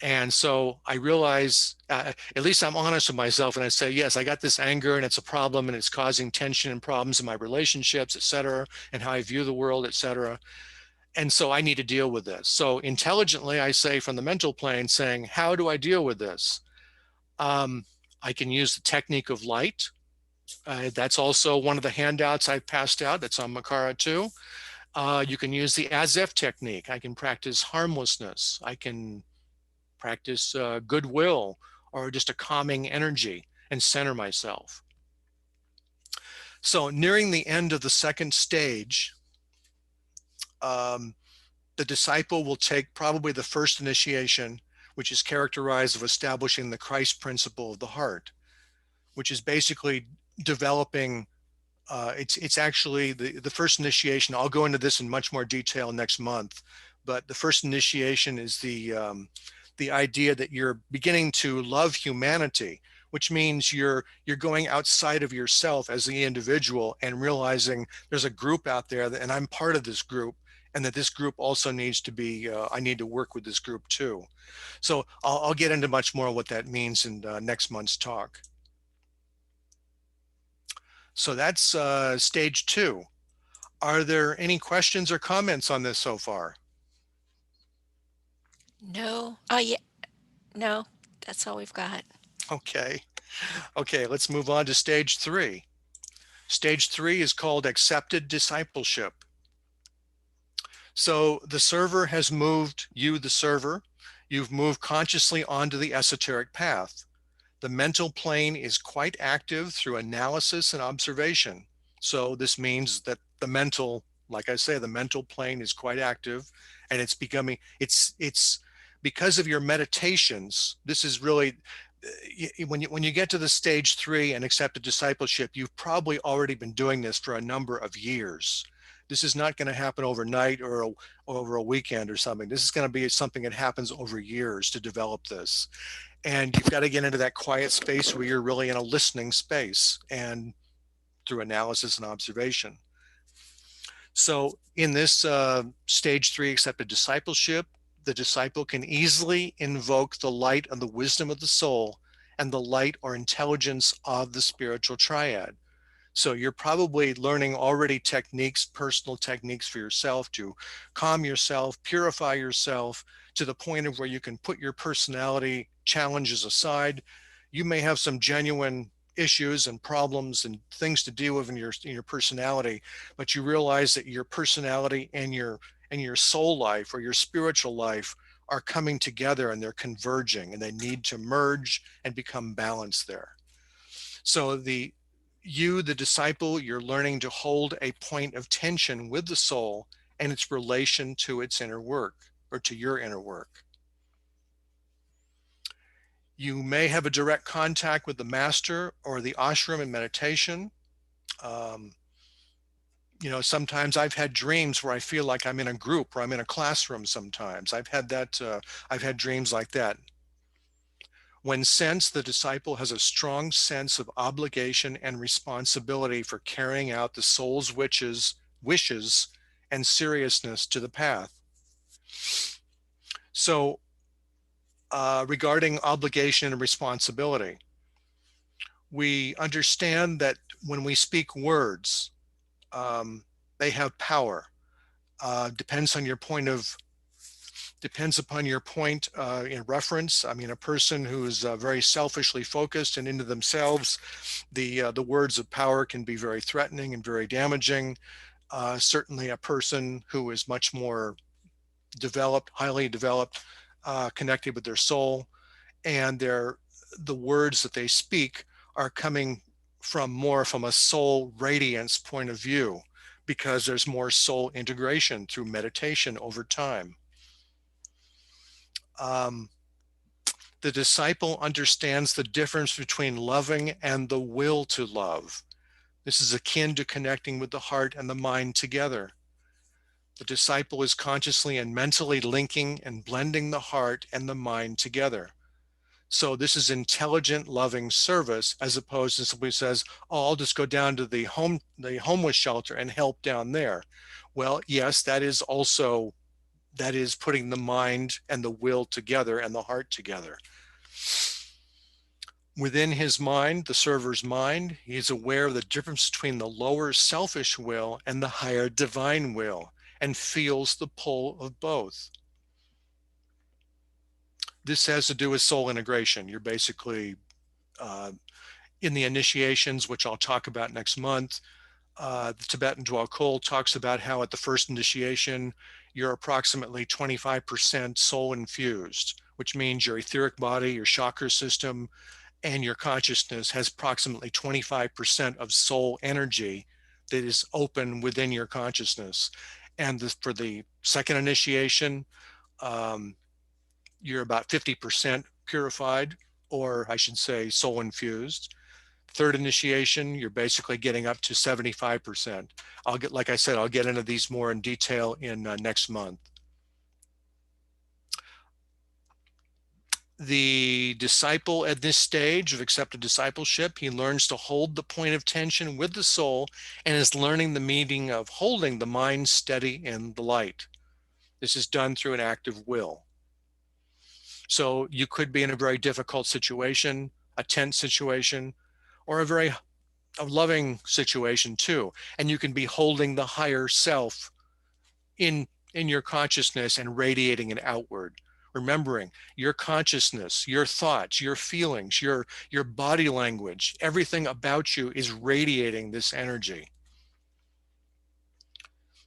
[SPEAKER 2] And so I realize, at least I'm honest with myself, and I say, yes, I got this anger and it's a problem and it's causing tension and problems in my relationships, et cetera, and how I view the world, et cetera. And so I need to deal with this. So intelligently, I say from the mental plane, saying, how do I deal with this? I can use the technique of light. That's also one of the handouts I've passed out. That's on Makara too. You can use the as-if technique. I can practice harmlessness. I can practice goodwill, or just a calming energy, and center myself. So nearing the end of the 2nd stage, the disciple will take probably the 1st initiation, which is characterized of establishing the Christ principle of the heart, which is basically developing, it's actually the 1st initiation. I'll go into this in much more detail next month, but the 1st initiation is the idea that you're beginning to love humanity, which means you're going outside of yourself as the individual and realizing there's a group out there and I'm part of this group, and that this group also needs to be, I need to work with this group too. So I'll get into much more of what that means in next month's talk. So that's stage 2. Are there any questions or comments on this so far?
[SPEAKER 1] No. Oh, yeah. No, that's all we've got.
[SPEAKER 2] Okay. Okay, let's move on to stage 3. Stage 3 is called accepted discipleship. So the server has moved, the server, you've moved consciously onto the esoteric path. The mental plane is quite active through analysis and observation. So this means that the mental, like I say, the mental plane is quite active, and it's becoming, it's because of your meditations. This is really, when you get to the stage 3 and accepted discipleship, you've probably already been doing this for a number of years, This is not going to happen overnight or over a weekend or something. This is going to be something that happens over years to develop this. And you've got to get into that quiet space where you're really in a listening space and through analysis and observation. So in this stage 3 accepted discipleship, the disciple can easily invoke the light and the wisdom of the soul and the light or intelligence of the spiritual triad. So you're probably learning already techniques, personal techniques for yourself to calm yourself, purify yourself to the point of where you can put your personality challenges aside. You may have some genuine issues and problems and things to deal with in your personality, but you realize that your personality and your soul life or your spiritual life are coming together and they're converging and they need to merge and become balanced there. So the disciple, you're learning to hold a point of tension with the soul and its relation to its inner work or to your inner work. You may have a direct contact with the master or the ashram in meditation. Sometimes I've had dreams where I feel like I'm in a group or I'm in a classroom sometimes. I've had dreams like that. When sensed, the disciple has a strong sense of obligation and responsibility for carrying out the soul's wishes and seriousness to the path. So regarding obligation and responsibility, we understand that when we speak words, they have power. Depends upon your point in reference. I mean, a person who's very selfishly focused and into themselves, the words of power can be very threatening and very damaging. Certainly a person who is much more developed, highly developed, connected with their soul, and the words that they speak are coming from a soul radiance point of view, because there's more soul integration through meditation over time. The disciple understands the difference between loving and the will to love. This is akin to connecting with the heart and the mind together. The disciple is consciously and mentally linking and blending the heart and the mind together. So this is intelligent, loving service, as opposed to somebody who says, "Oh, I'll just go down to the homeless shelter and help down there." Well, yes, that is putting the mind and the will together and the heart together. Within his mind, the server's mind, he is aware of the difference between the lower selfish will and the higher divine will, and feels the pull of both. This has to do with soul integration. You're basically in the initiations, which I'll talk about next month. The Tibetan Dwakul talks about how at the first initiation, you're approximately 25% soul infused, which means your etheric body, your chakra system, and your consciousness has approximately 25% of soul energy that is open within your consciousness. And for the second initiation, you're about 50% purified, or I should say soul infused. Third initiation, you're basically getting up to 75%. Like I said, I'll get into these more in detail in next month. The disciple at this stage of accepted discipleship, he learns to hold the point of tension with the soul and is learning the meaning of holding the mind steady in the light. This is done through an active will. So you could be in a very difficult situation, a tense situation, or a loving situation too. And you can be holding the higher self in your consciousness and radiating it outward. Remembering your consciousness, your thoughts, your feelings, your body language, everything about you is radiating this energy.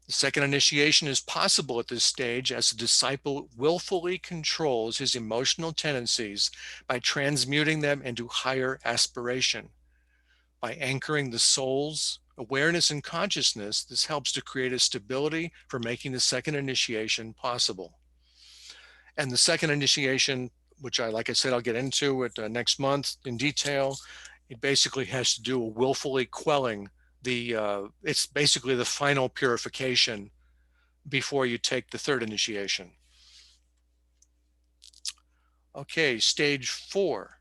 [SPEAKER 2] The second initiation is possible at this stage as the disciple willfully controls his emotional tendencies by transmuting them into higher aspiration. By anchoring the soul's awareness and consciousness, this helps to create a stability for making the second initiation possible. And the second initiation, which like I said, I'll get into it next month in detail, it basically has to do with willfully quelling it's basically the final purification before you take the third initiation. Okay, stage 4.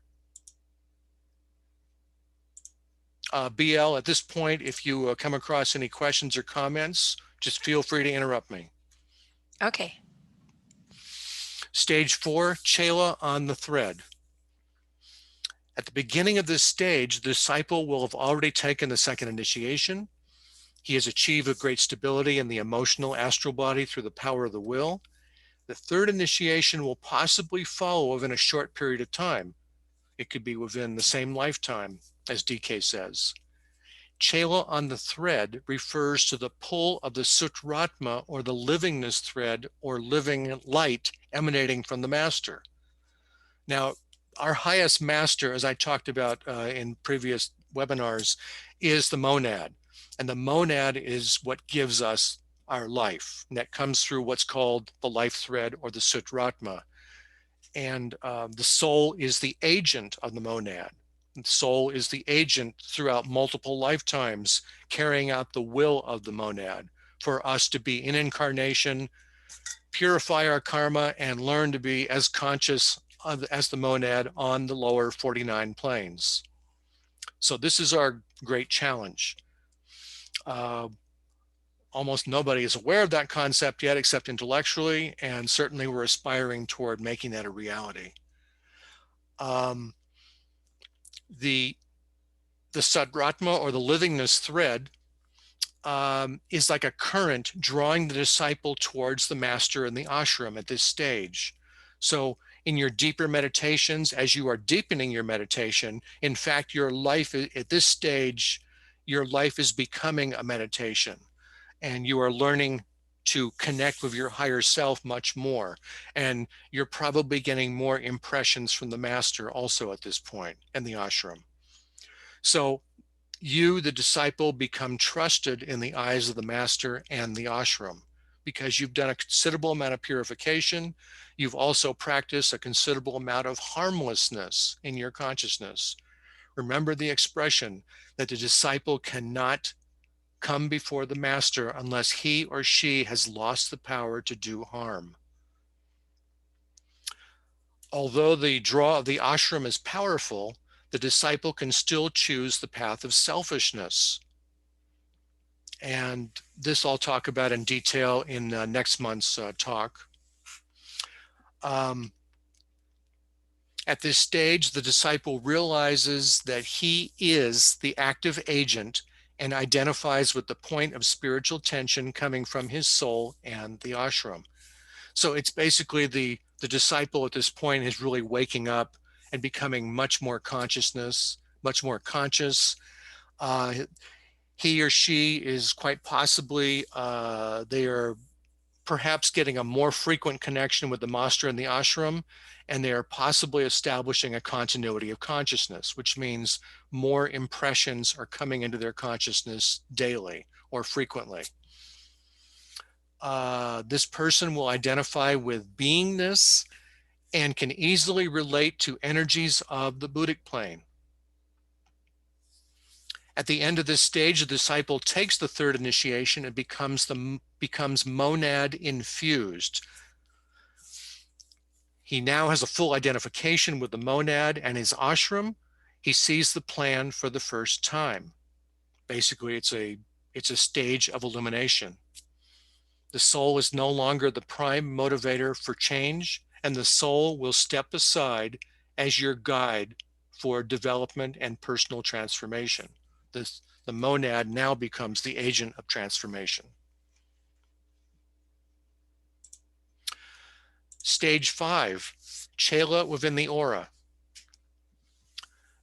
[SPEAKER 2] BL, at this point, if you come across any questions or comments, just feel free to interrupt me.
[SPEAKER 1] Okay.
[SPEAKER 2] Stage 4, Chela on the thread. At the beginning of this stage, the disciple will have already taken the second initiation. He has achieved a great stability in the emotional astral body through the power of the will. The third initiation will possibly follow within a short period of time. It could be within the same lifetime, as DK says. Chela on the thread refers to the pull of the Sutratma, or the livingness thread, or living light emanating from the master. Now, our highest master, as I talked about in previous webinars, is the monad. And the monad is what gives us our life. And that comes through what's called the life thread, or the Sutratma. And the soul is the agent of the monad. The soul is the agent throughout multiple lifetimes, carrying out the will of the monad for us to be in incarnation, purify our karma, and learn to be as conscious as the monad on the lower 49 planes. So this is our great challenge. Almost nobody is aware of that concept yet, except intellectually, and certainly we're aspiring toward making that a reality. The Sadratma, or the livingness thread, is like a current drawing the disciple towards the master in the ashram at this stage. So in your deeper meditations, as you are deepening your meditation, in fact, your life at this stage, your life is becoming a meditation, and you are learning to connect with your higher self much more. And you're probably getting more impressions from the master also at this point in the ashram. So you, the disciple, become trusted in the eyes of the master and the ashram because you've done a considerable amount of purification. You've also practiced a considerable amount of harmlessness in your consciousness. Remember the expression that the disciple cannot come before the master unless he or she has lost the power to do harm. Although the draw of the ashram is powerful, the disciple can still choose the path of selfishness. And this I'll talk about in detail in next month's talk. At this stage, the disciple realizes that he is the active agent and identifies with the point of spiritual tension coming from his soul and the ashram. So it's basically the disciple at this point is really waking up and becoming much more conscious. He or she is quite possibly, they are perhaps getting a more frequent connection with the master and the ashram, and they are possibly establishing a continuity of consciousness, which means more impressions are coming into their consciousness daily or frequently. This person will identify with beingness and can easily relate to energies of the Buddhic plane. At the end of this stage, the disciple takes the third initiation and becomes monad infused. He now has a full identification with the monad and his ashram. He sees the plan for the first time. Basically, it's a stage of illumination. The soul is no longer the prime motivator for change, and the soul will step aside as your guide for development and personal transformation. The monad now becomes the agent of transformation. Stage 5, Chela within the aura.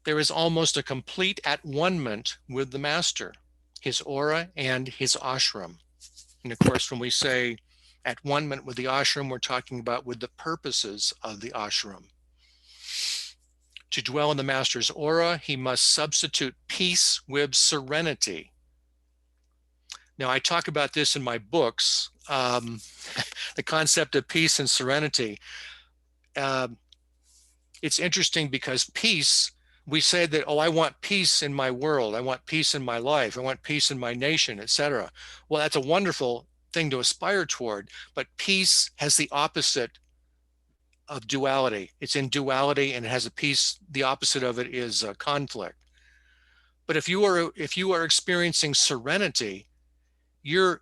[SPEAKER 2] There is almost a complete at-one-ment with the master, his aura, and his ashram. And of course, when we say at-one-ment with the ashram, we're talking about with the purposes of the ashram. To dwell in the master's aura, he must substitute peace with serenity. Now, I talk about this in my books, the concept of peace and serenity. It's interesting because peace, we say that, oh, I want peace in my world, I want peace in my life, I want peace in my nation, etc. Well, that's a wonderful thing to aspire toward, but peace has the opposite of duality. It's in duality, and it has a piece, the opposite of it is conflict. But if you are experiencing serenity, you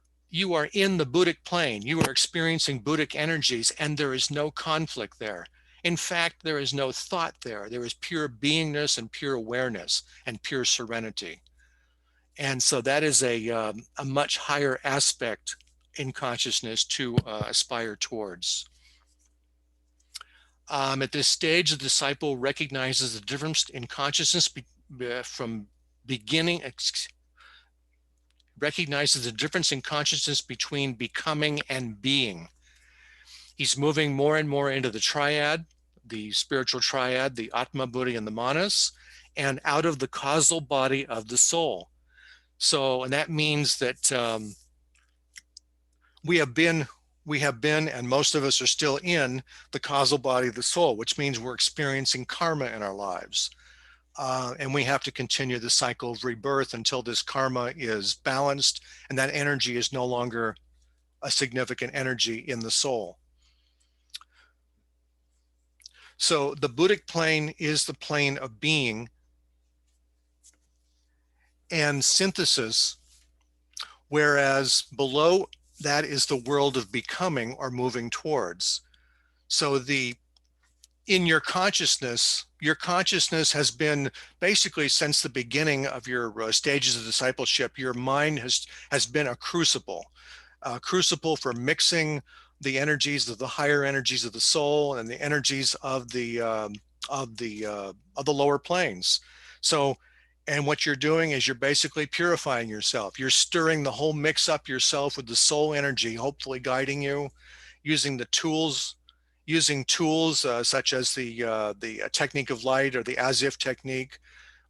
[SPEAKER 2] are in the Buddhic plane. You are experiencing Buddhic energies, and there is no conflict there. In fact, there is no thought there. There is pure beingness and pure awareness and pure serenity. And so that is a much higher aspect in consciousness to aspire towards. At this stage, the disciple recognizes the difference in consciousness from beginning, recognizes the difference in consciousness between becoming and being. He's moving more and more into the triad, the spiritual triad, the Atma, Buddhi, and the Manas, and out of the causal body of the soul. So, and that means that we have been, and most of us are still in the causal body of the soul, which means we're experiencing karma in our lives. And we have to continue the cycle of rebirth until this karma is balanced and that energy is no longer a significant energy in the soul. So the Buddhic plane is the plane of being and synthesis, whereas below that is the world of becoming or moving towards. So in your consciousness has been basically since the beginning of your stages of discipleship, your mind has been a crucible for mixing the energies of the higher energies of the soul and the energies of the lower planes. So, and what you're doing is you're basically purifying yourself. You're stirring the whole mix up yourself with the soul energy, hopefully guiding you, using tools such as the technique of light or the as-if technique,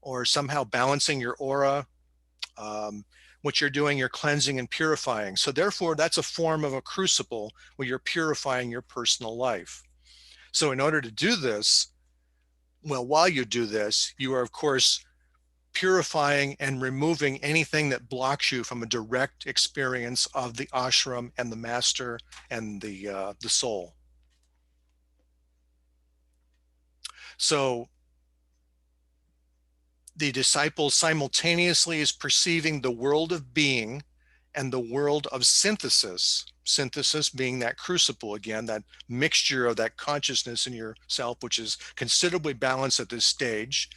[SPEAKER 2] or somehow balancing your aura. What you're doing, you're cleansing and purifying. So therefore, that's a form of a crucible where you're purifying your personal life. So in order to do this, well, while you do this, you are, of course, purifying and removing anything that blocks you from a direct experience of the ashram and the master and the soul. So the disciple simultaneously is perceiving the world of being and the world of synthesis, synthesis being that crucible again, that mixture of that consciousness in yourself, which is considerably balanced at this stage.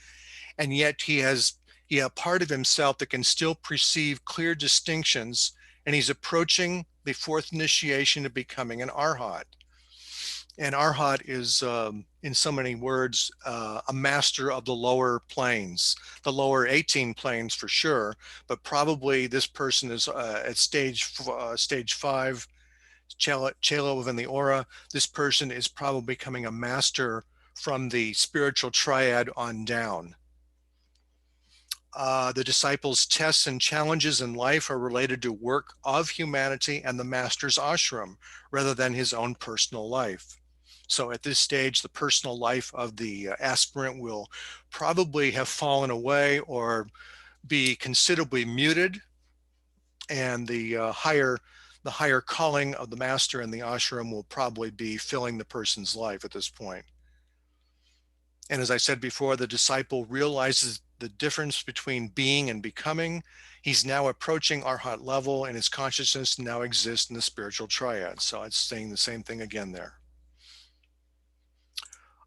[SPEAKER 2] And yet he has a part of himself that can still perceive clear distinctions, and he's approaching the fourth initiation of becoming an arhat. And arhat is, in so many words, a master of the lower planes, the lower 18 planes for sure, but probably this person is at stage 5, Chela within the aura. This person is probably becoming a master from the spiritual triad on down. The disciples' tests and challenges in life are related to work of humanity and the master's ashram, rather than his own personal life. So at this stage, the personal life of the aspirant will probably have fallen away or be considerably muted, and the higher calling of the master and the ashram will probably be filling the person's life at this point. And as I said before, the disciple realizes the difference between being and becoming. He's now approaching arhat level, and his consciousness now exists in the spiritual triad. So it's saying the same thing again there.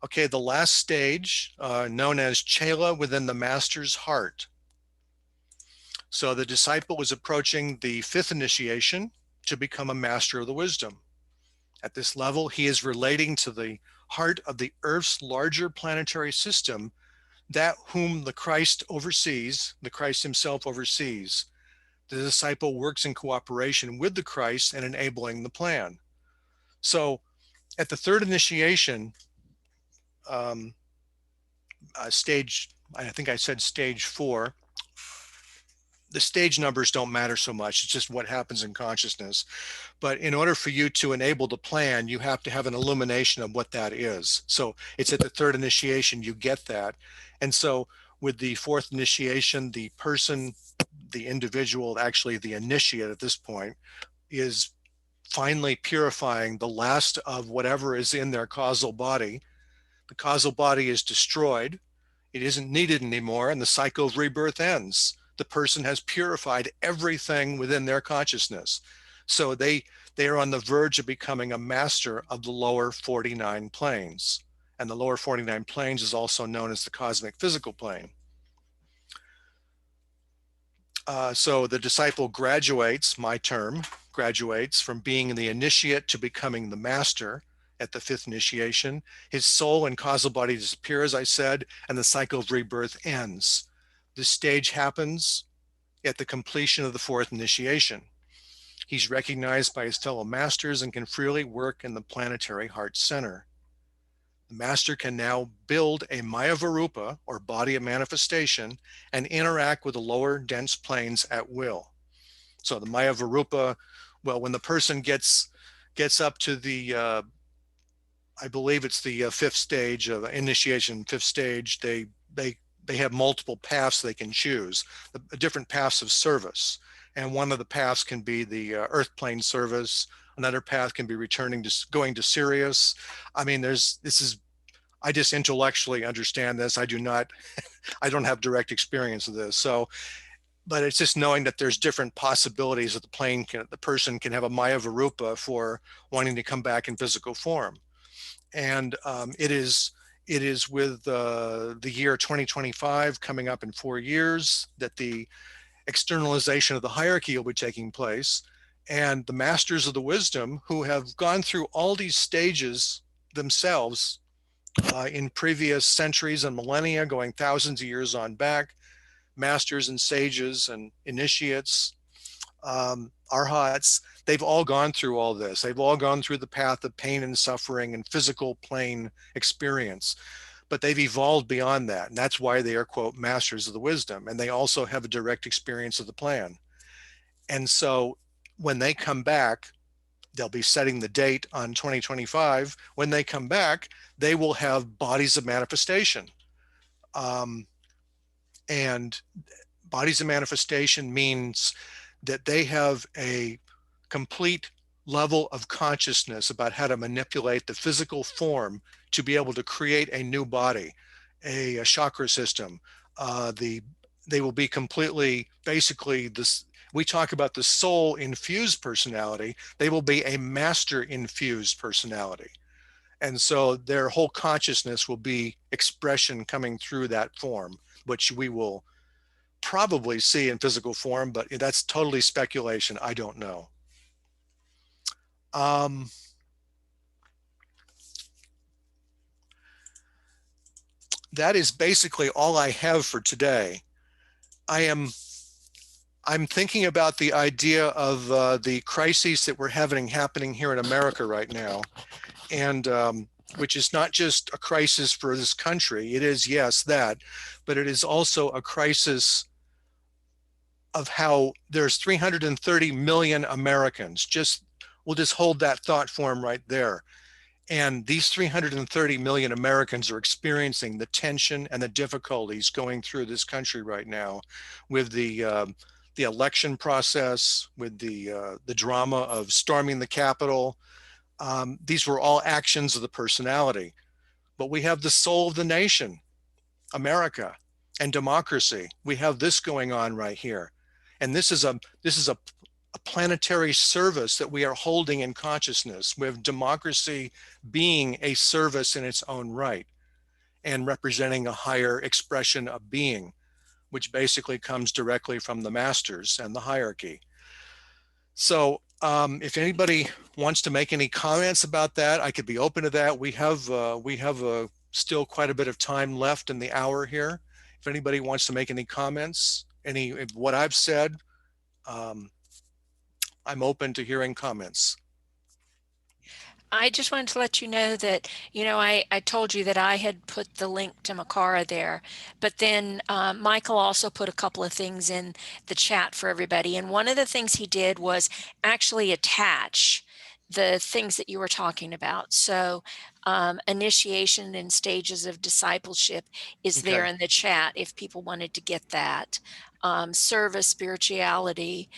[SPEAKER 2] Okay, the last stage, known as Chela within the master's heart. So the disciple is approaching the fifth initiation to become a master of the wisdom. At this level, he is relating to the heart of the Earth's larger planetary system, that whom the Christ oversees, the Christ himself oversees. The disciple works in cooperation with the Christ and enabling the plan. So at the third initiation, stage, I think I said stage 4, the stage numbers don't matter so much. It's just what happens in consciousness. But in order for you to enable the plan, you have to have an illumination of what that is. So it's at the third initiation you get that. And so With the fourth initiation, the person, the individual, actually the initiate at this point, is finally purifying the last of whatever is in their causal body. The causal body is destroyed. It isn't needed anymore, and the cycle of rebirth ends. The person has purified everything within their consciousness. So they are on the verge of becoming a master of the lower 49 planes. And the lower 49 planes is also known as the cosmic physical plane. So the disciple graduates, my term, graduates from being the initiate to becoming the master at the fifth initiation. His soul and causal body disappear, as I said, and the cycle of rebirth ends. This stage happens at the completion of the fourth initiation. He's recognized by his fellow masters and can freely work in the planetary heart center. The master can now build a Maya Varupa, or body of manifestation, and interact with the lower dense planes at will. So the Maya Varupa, well, when the person gets up to the, I believe it's the fifth stage of initiation, fifth stage, they have multiple paths they can choose, different paths of service. And one of the paths can be the earth plane service. Another path can be going to Sirius. I mean, I just intellectually understand this. I don't have direct experience of this. So, but it's just knowing that there's different possibilities that the person can have a Maya Varupa for wanting to come back in physical form. And it is with the year 2025 coming up in 4 years that the externalization of the hierarchy will be taking place. And the masters of the wisdom, who have gone through all these stages themselves in previous centuries and millennia, going thousands of years on back, masters and sages and initiates, arhats, they've all gone through all this. They've all gone through the path of pain and suffering and physical plane experience. But they've evolved beyond that. And that's why they are, quote, masters of the wisdom. And they also have a direct experience of the plan. And so when they come back, they'll be setting the date on 2025. When they come back, they will have bodies of manifestation. And bodies of manifestation means that they have a complete level of consciousness about how to manipulate the physical form to be able to create a new body, a chakra system. They will be completely, basically, we talk about the soul infused personality. They will be a master infused personality. And so their whole consciousness will be expression coming through that form, which we will probably see in physical form, but that's totally speculation. I don't know. That is basically all I have for today. I'm thinking about the idea of the crises that we're happening here in America right now, and which is not just a crisis for this country. It is, yes, that, but it is also a crisis of how there's 330 million Americans. We'll just hold that thought form right there. And these 330 million Americans are experiencing the tension and the difficulties going through this country right now with the election process, with the drama of storming the Capitol. These were all actions of the personality. But we have the soul of the nation, America, and democracy. We have this going on right here. And this is a planetary service that we are holding in consciousness, with democracy being a service in its own right and representing a higher expression of being, which basically comes directly from the masters and the hierarchy. So if anybody wants to make any comments about that, I could be open to that. We have still quite a bit of time left in the hour here. If anybody wants to make any comments, what I've said, I'm open to hearing comments.
[SPEAKER 1] I just wanted to let you know that, I told you that I had put the link to Makara there, but then Michael also put a couple of things in the chat for everybody. And one of the things he did was actually attach the things that you were talking about. So, initiation and stages of discipleship is there
[SPEAKER 2] Okay.
[SPEAKER 1] in the chat if people wanted to get that. Service, spirituality,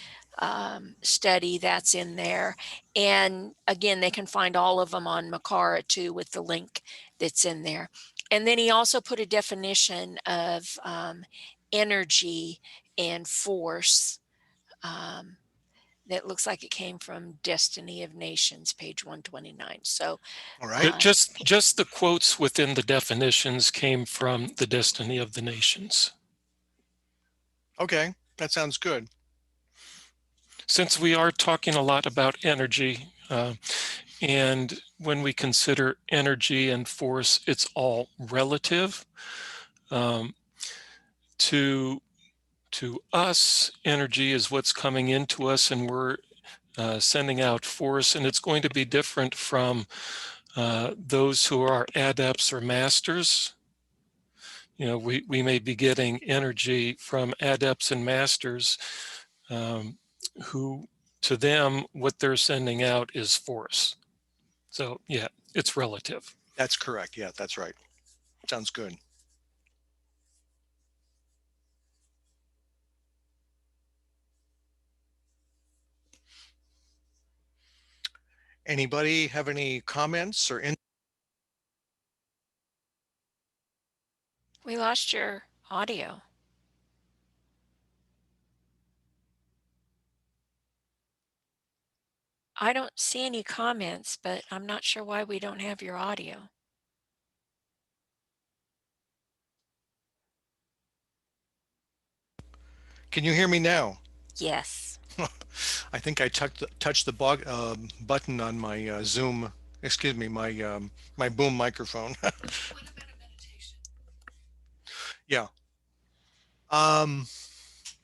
[SPEAKER 1] study, that's in there. And again, they can find all of them on Makara too with the link that's in there. And then he also put a definition of energy and force. That looks like it came from Destiny of Nations, page 129. So,
[SPEAKER 2] All right.
[SPEAKER 3] Just the quotes within the definitions came from the Destiny of the Nations.
[SPEAKER 2] Okay. That sounds good.
[SPEAKER 3] Since we are talking a lot about energy, and when we consider energy and force, it's all relative. To us, energy is what's coming into us, and we're sending out force, and it's going to be different from those who are adepts or masters. You know, we may be getting energy from adepts and masters who, to them, what they're sending out is force. So yeah, it's relative.
[SPEAKER 2] That's correct. Yeah, that's right. Sounds good. Anybody have any comments or
[SPEAKER 1] we lost your audio. I don't see any comments, but I'm not sure why we don't have your audio.
[SPEAKER 2] Can you hear me now?
[SPEAKER 1] Yes.
[SPEAKER 2] I think I touched the button on my Zoom, excuse me, my boom microphone. Yeah.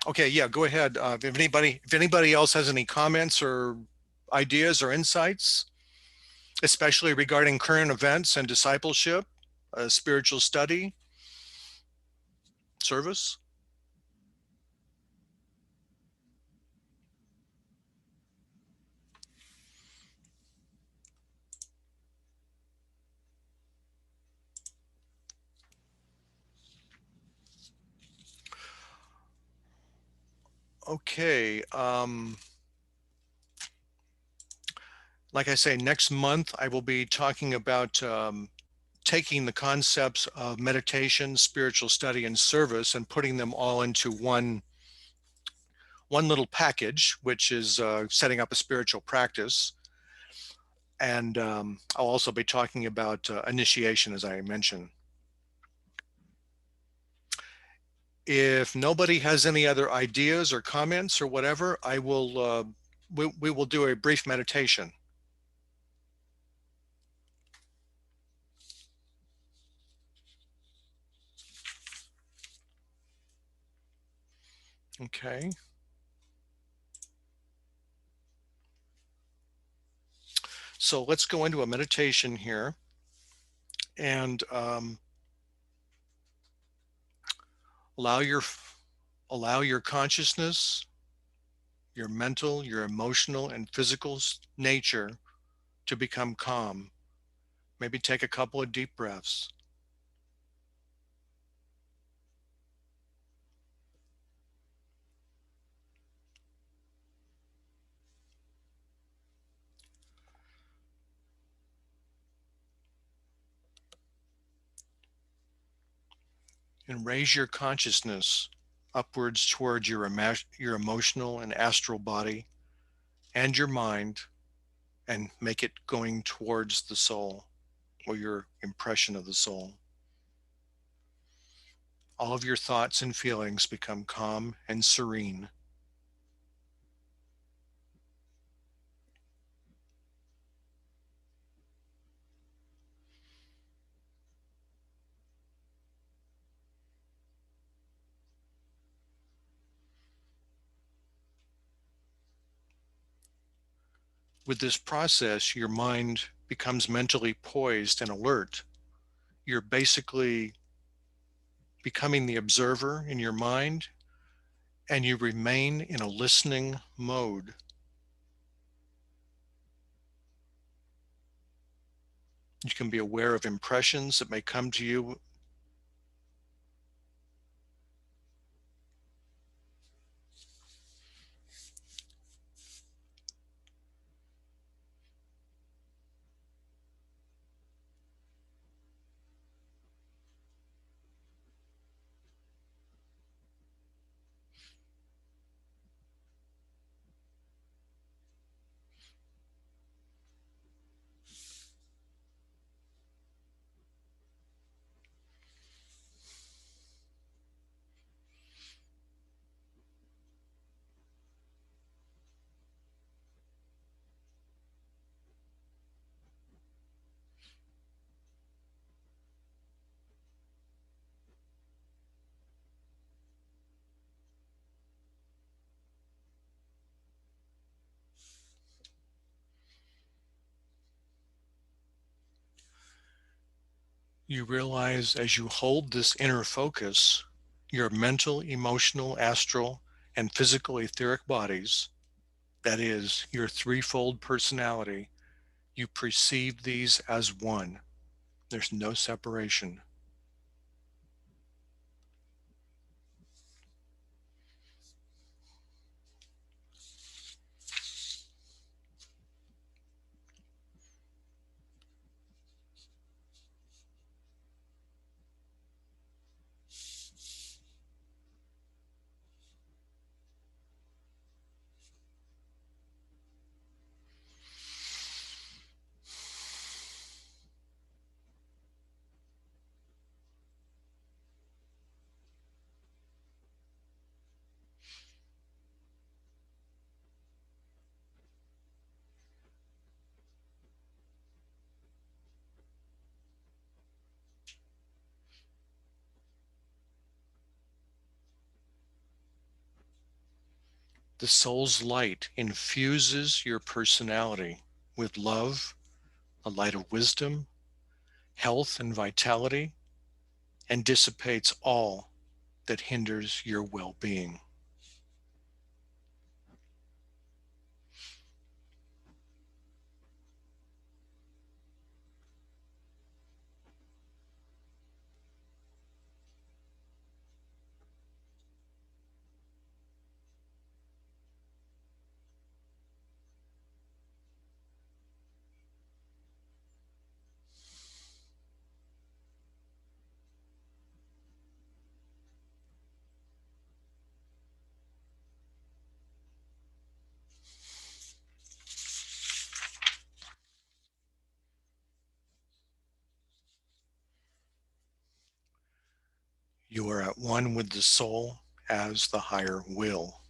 [SPEAKER 2] Okay, yeah, go ahead. If anybody else has any comments or ideas or insights, especially regarding current events and discipleship, spiritual study, service. Okay. Like I say, next month I will be talking about taking the concepts of meditation, spiritual study, and service and putting them all into one little package, which is setting up a spiritual practice. And I'll also be talking about initiation, as I mentioned. If nobody has any other ideas or comments or whatever, I will we will do a brief meditation. Okay. So let's go into a meditation here and allow your consciousness, your mental, your emotional, and physical nature to become calm. Maybe take a couple of deep breaths. And raise your consciousness upwards towards your emotional and astral body and your mind, and make it going towards the soul, or your impression of the soul. All of your thoughts and feelings become calm and serene. With this process, your mind becomes mentally poised and alert. You're basically becoming the observer in your mind, and you remain in a listening mode. You can be aware of impressions that may come to you. You realize as you hold this inner focus, your mental, emotional, astral, and physical etheric bodies, that is, your threefold personality, you perceive these as one. There's no separation. The soul's light infuses your personality with love, a light of wisdom, health, and vitality, and dissipates all that hinders your well-being. You are at one with the soul as the higher will.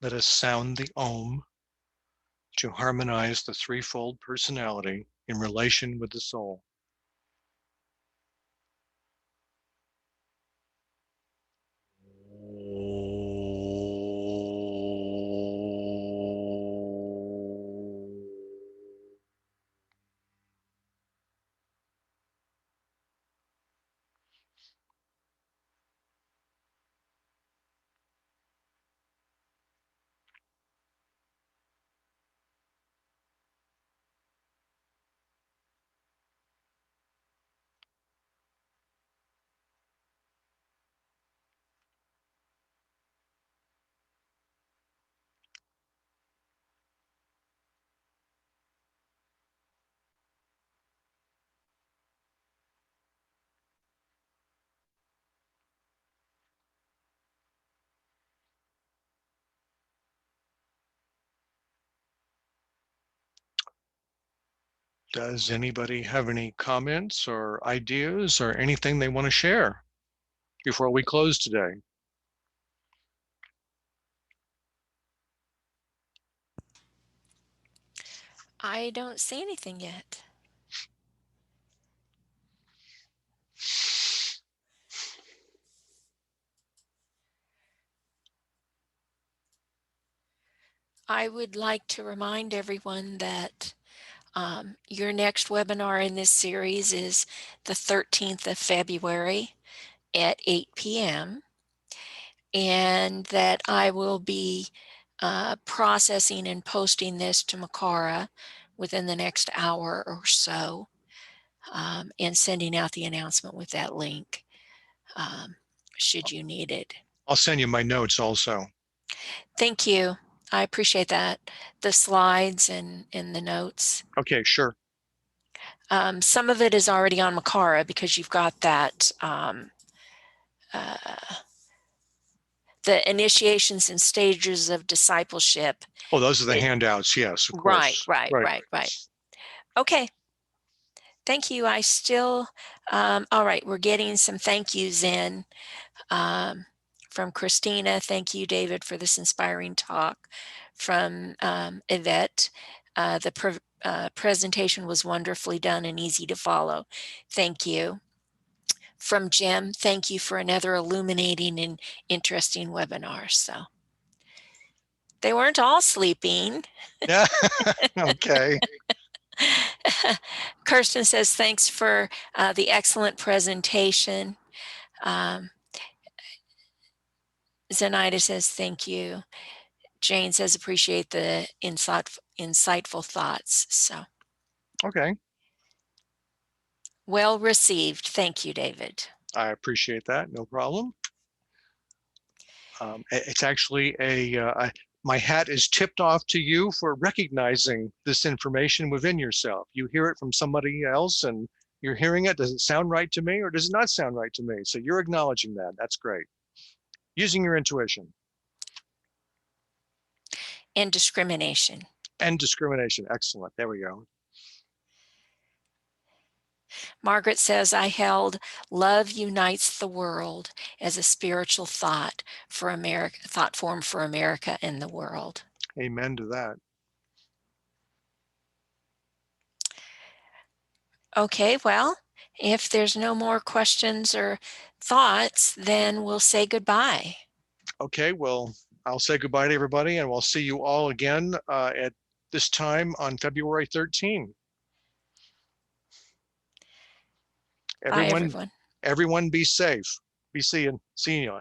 [SPEAKER 2] Let us sound the Om to harmonize the threefold personality in relation with the soul. Does anybody have any comments or ideas or anything they want to share before we close today?
[SPEAKER 1] I don't see anything yet. I would like to remind everyone that your next webinar in this series is the 13th of February at 8 p.m. and that I will be processing and posting this to Makara within the next hour or so, and sending out the announcement with that link, should you need it.
[SPEAKER 2] I'll send you my notes also.
[SPEAKER 1] Thank you. I appreciate that. The slides and the notes.
[SPEAKER 2] Okay, sure.
[SPEAKER 1] Some of it is already on Makara because you've got that the initiations and stages of discipleship.
[SPEAKER 2] Oh, those are the handouts. Yes, of course.
[SPEAKER 1] Right. Okay. Thank you. I still, all right, we're getting some thank yous in from Christina. Thank you, David, for this inspiring talk. From Yvette, the presentation was wonderfully done and easy to follow. Thank you. From Jim, thank you for another illuminating and interesting webinar. So they weren't all sleeping.
[SPEAKER 2] Yeah. Okay.
[SPEAKER 1] Kirsten says, thanks for the excellent presentation. Zenaida says, thank you. Jane says, appreciate the insightful thoughts. So,
[SPEAKER 2] Okay.
[SPEAKER 1] well received. Thank you, David.
[SPEAKER 2] I appreciate that. No problem. It's actually my hat is tipped off to you for recognizing this information within yourself. You hear it from somebody else and you're hearing it. Does it sound right to me or does it not sound right to me? So you're acknowledging that. That's great. Using your intuition.
[SPEAKER 1] And discrimination.
[SPEAKER 2] And discrimination. Excellent. There we go.
[SPEAKER 1] Margaret says, I held love unites the world as a spiritual thought form for America and the world.
[SPEAKER 2] Amen to that.
[SPEAKER 1] Okay, well, if there's no more questions or thoughts, then we'll say goodbye.
[SPEAKER 2] Okay, well, I'll say goodbye to everybody and we'll see you all again at this time on February 13.
[SPEAKER 1] Bye, everyone.
[SPEAKER 2] Everyone be safe. Be seeing you.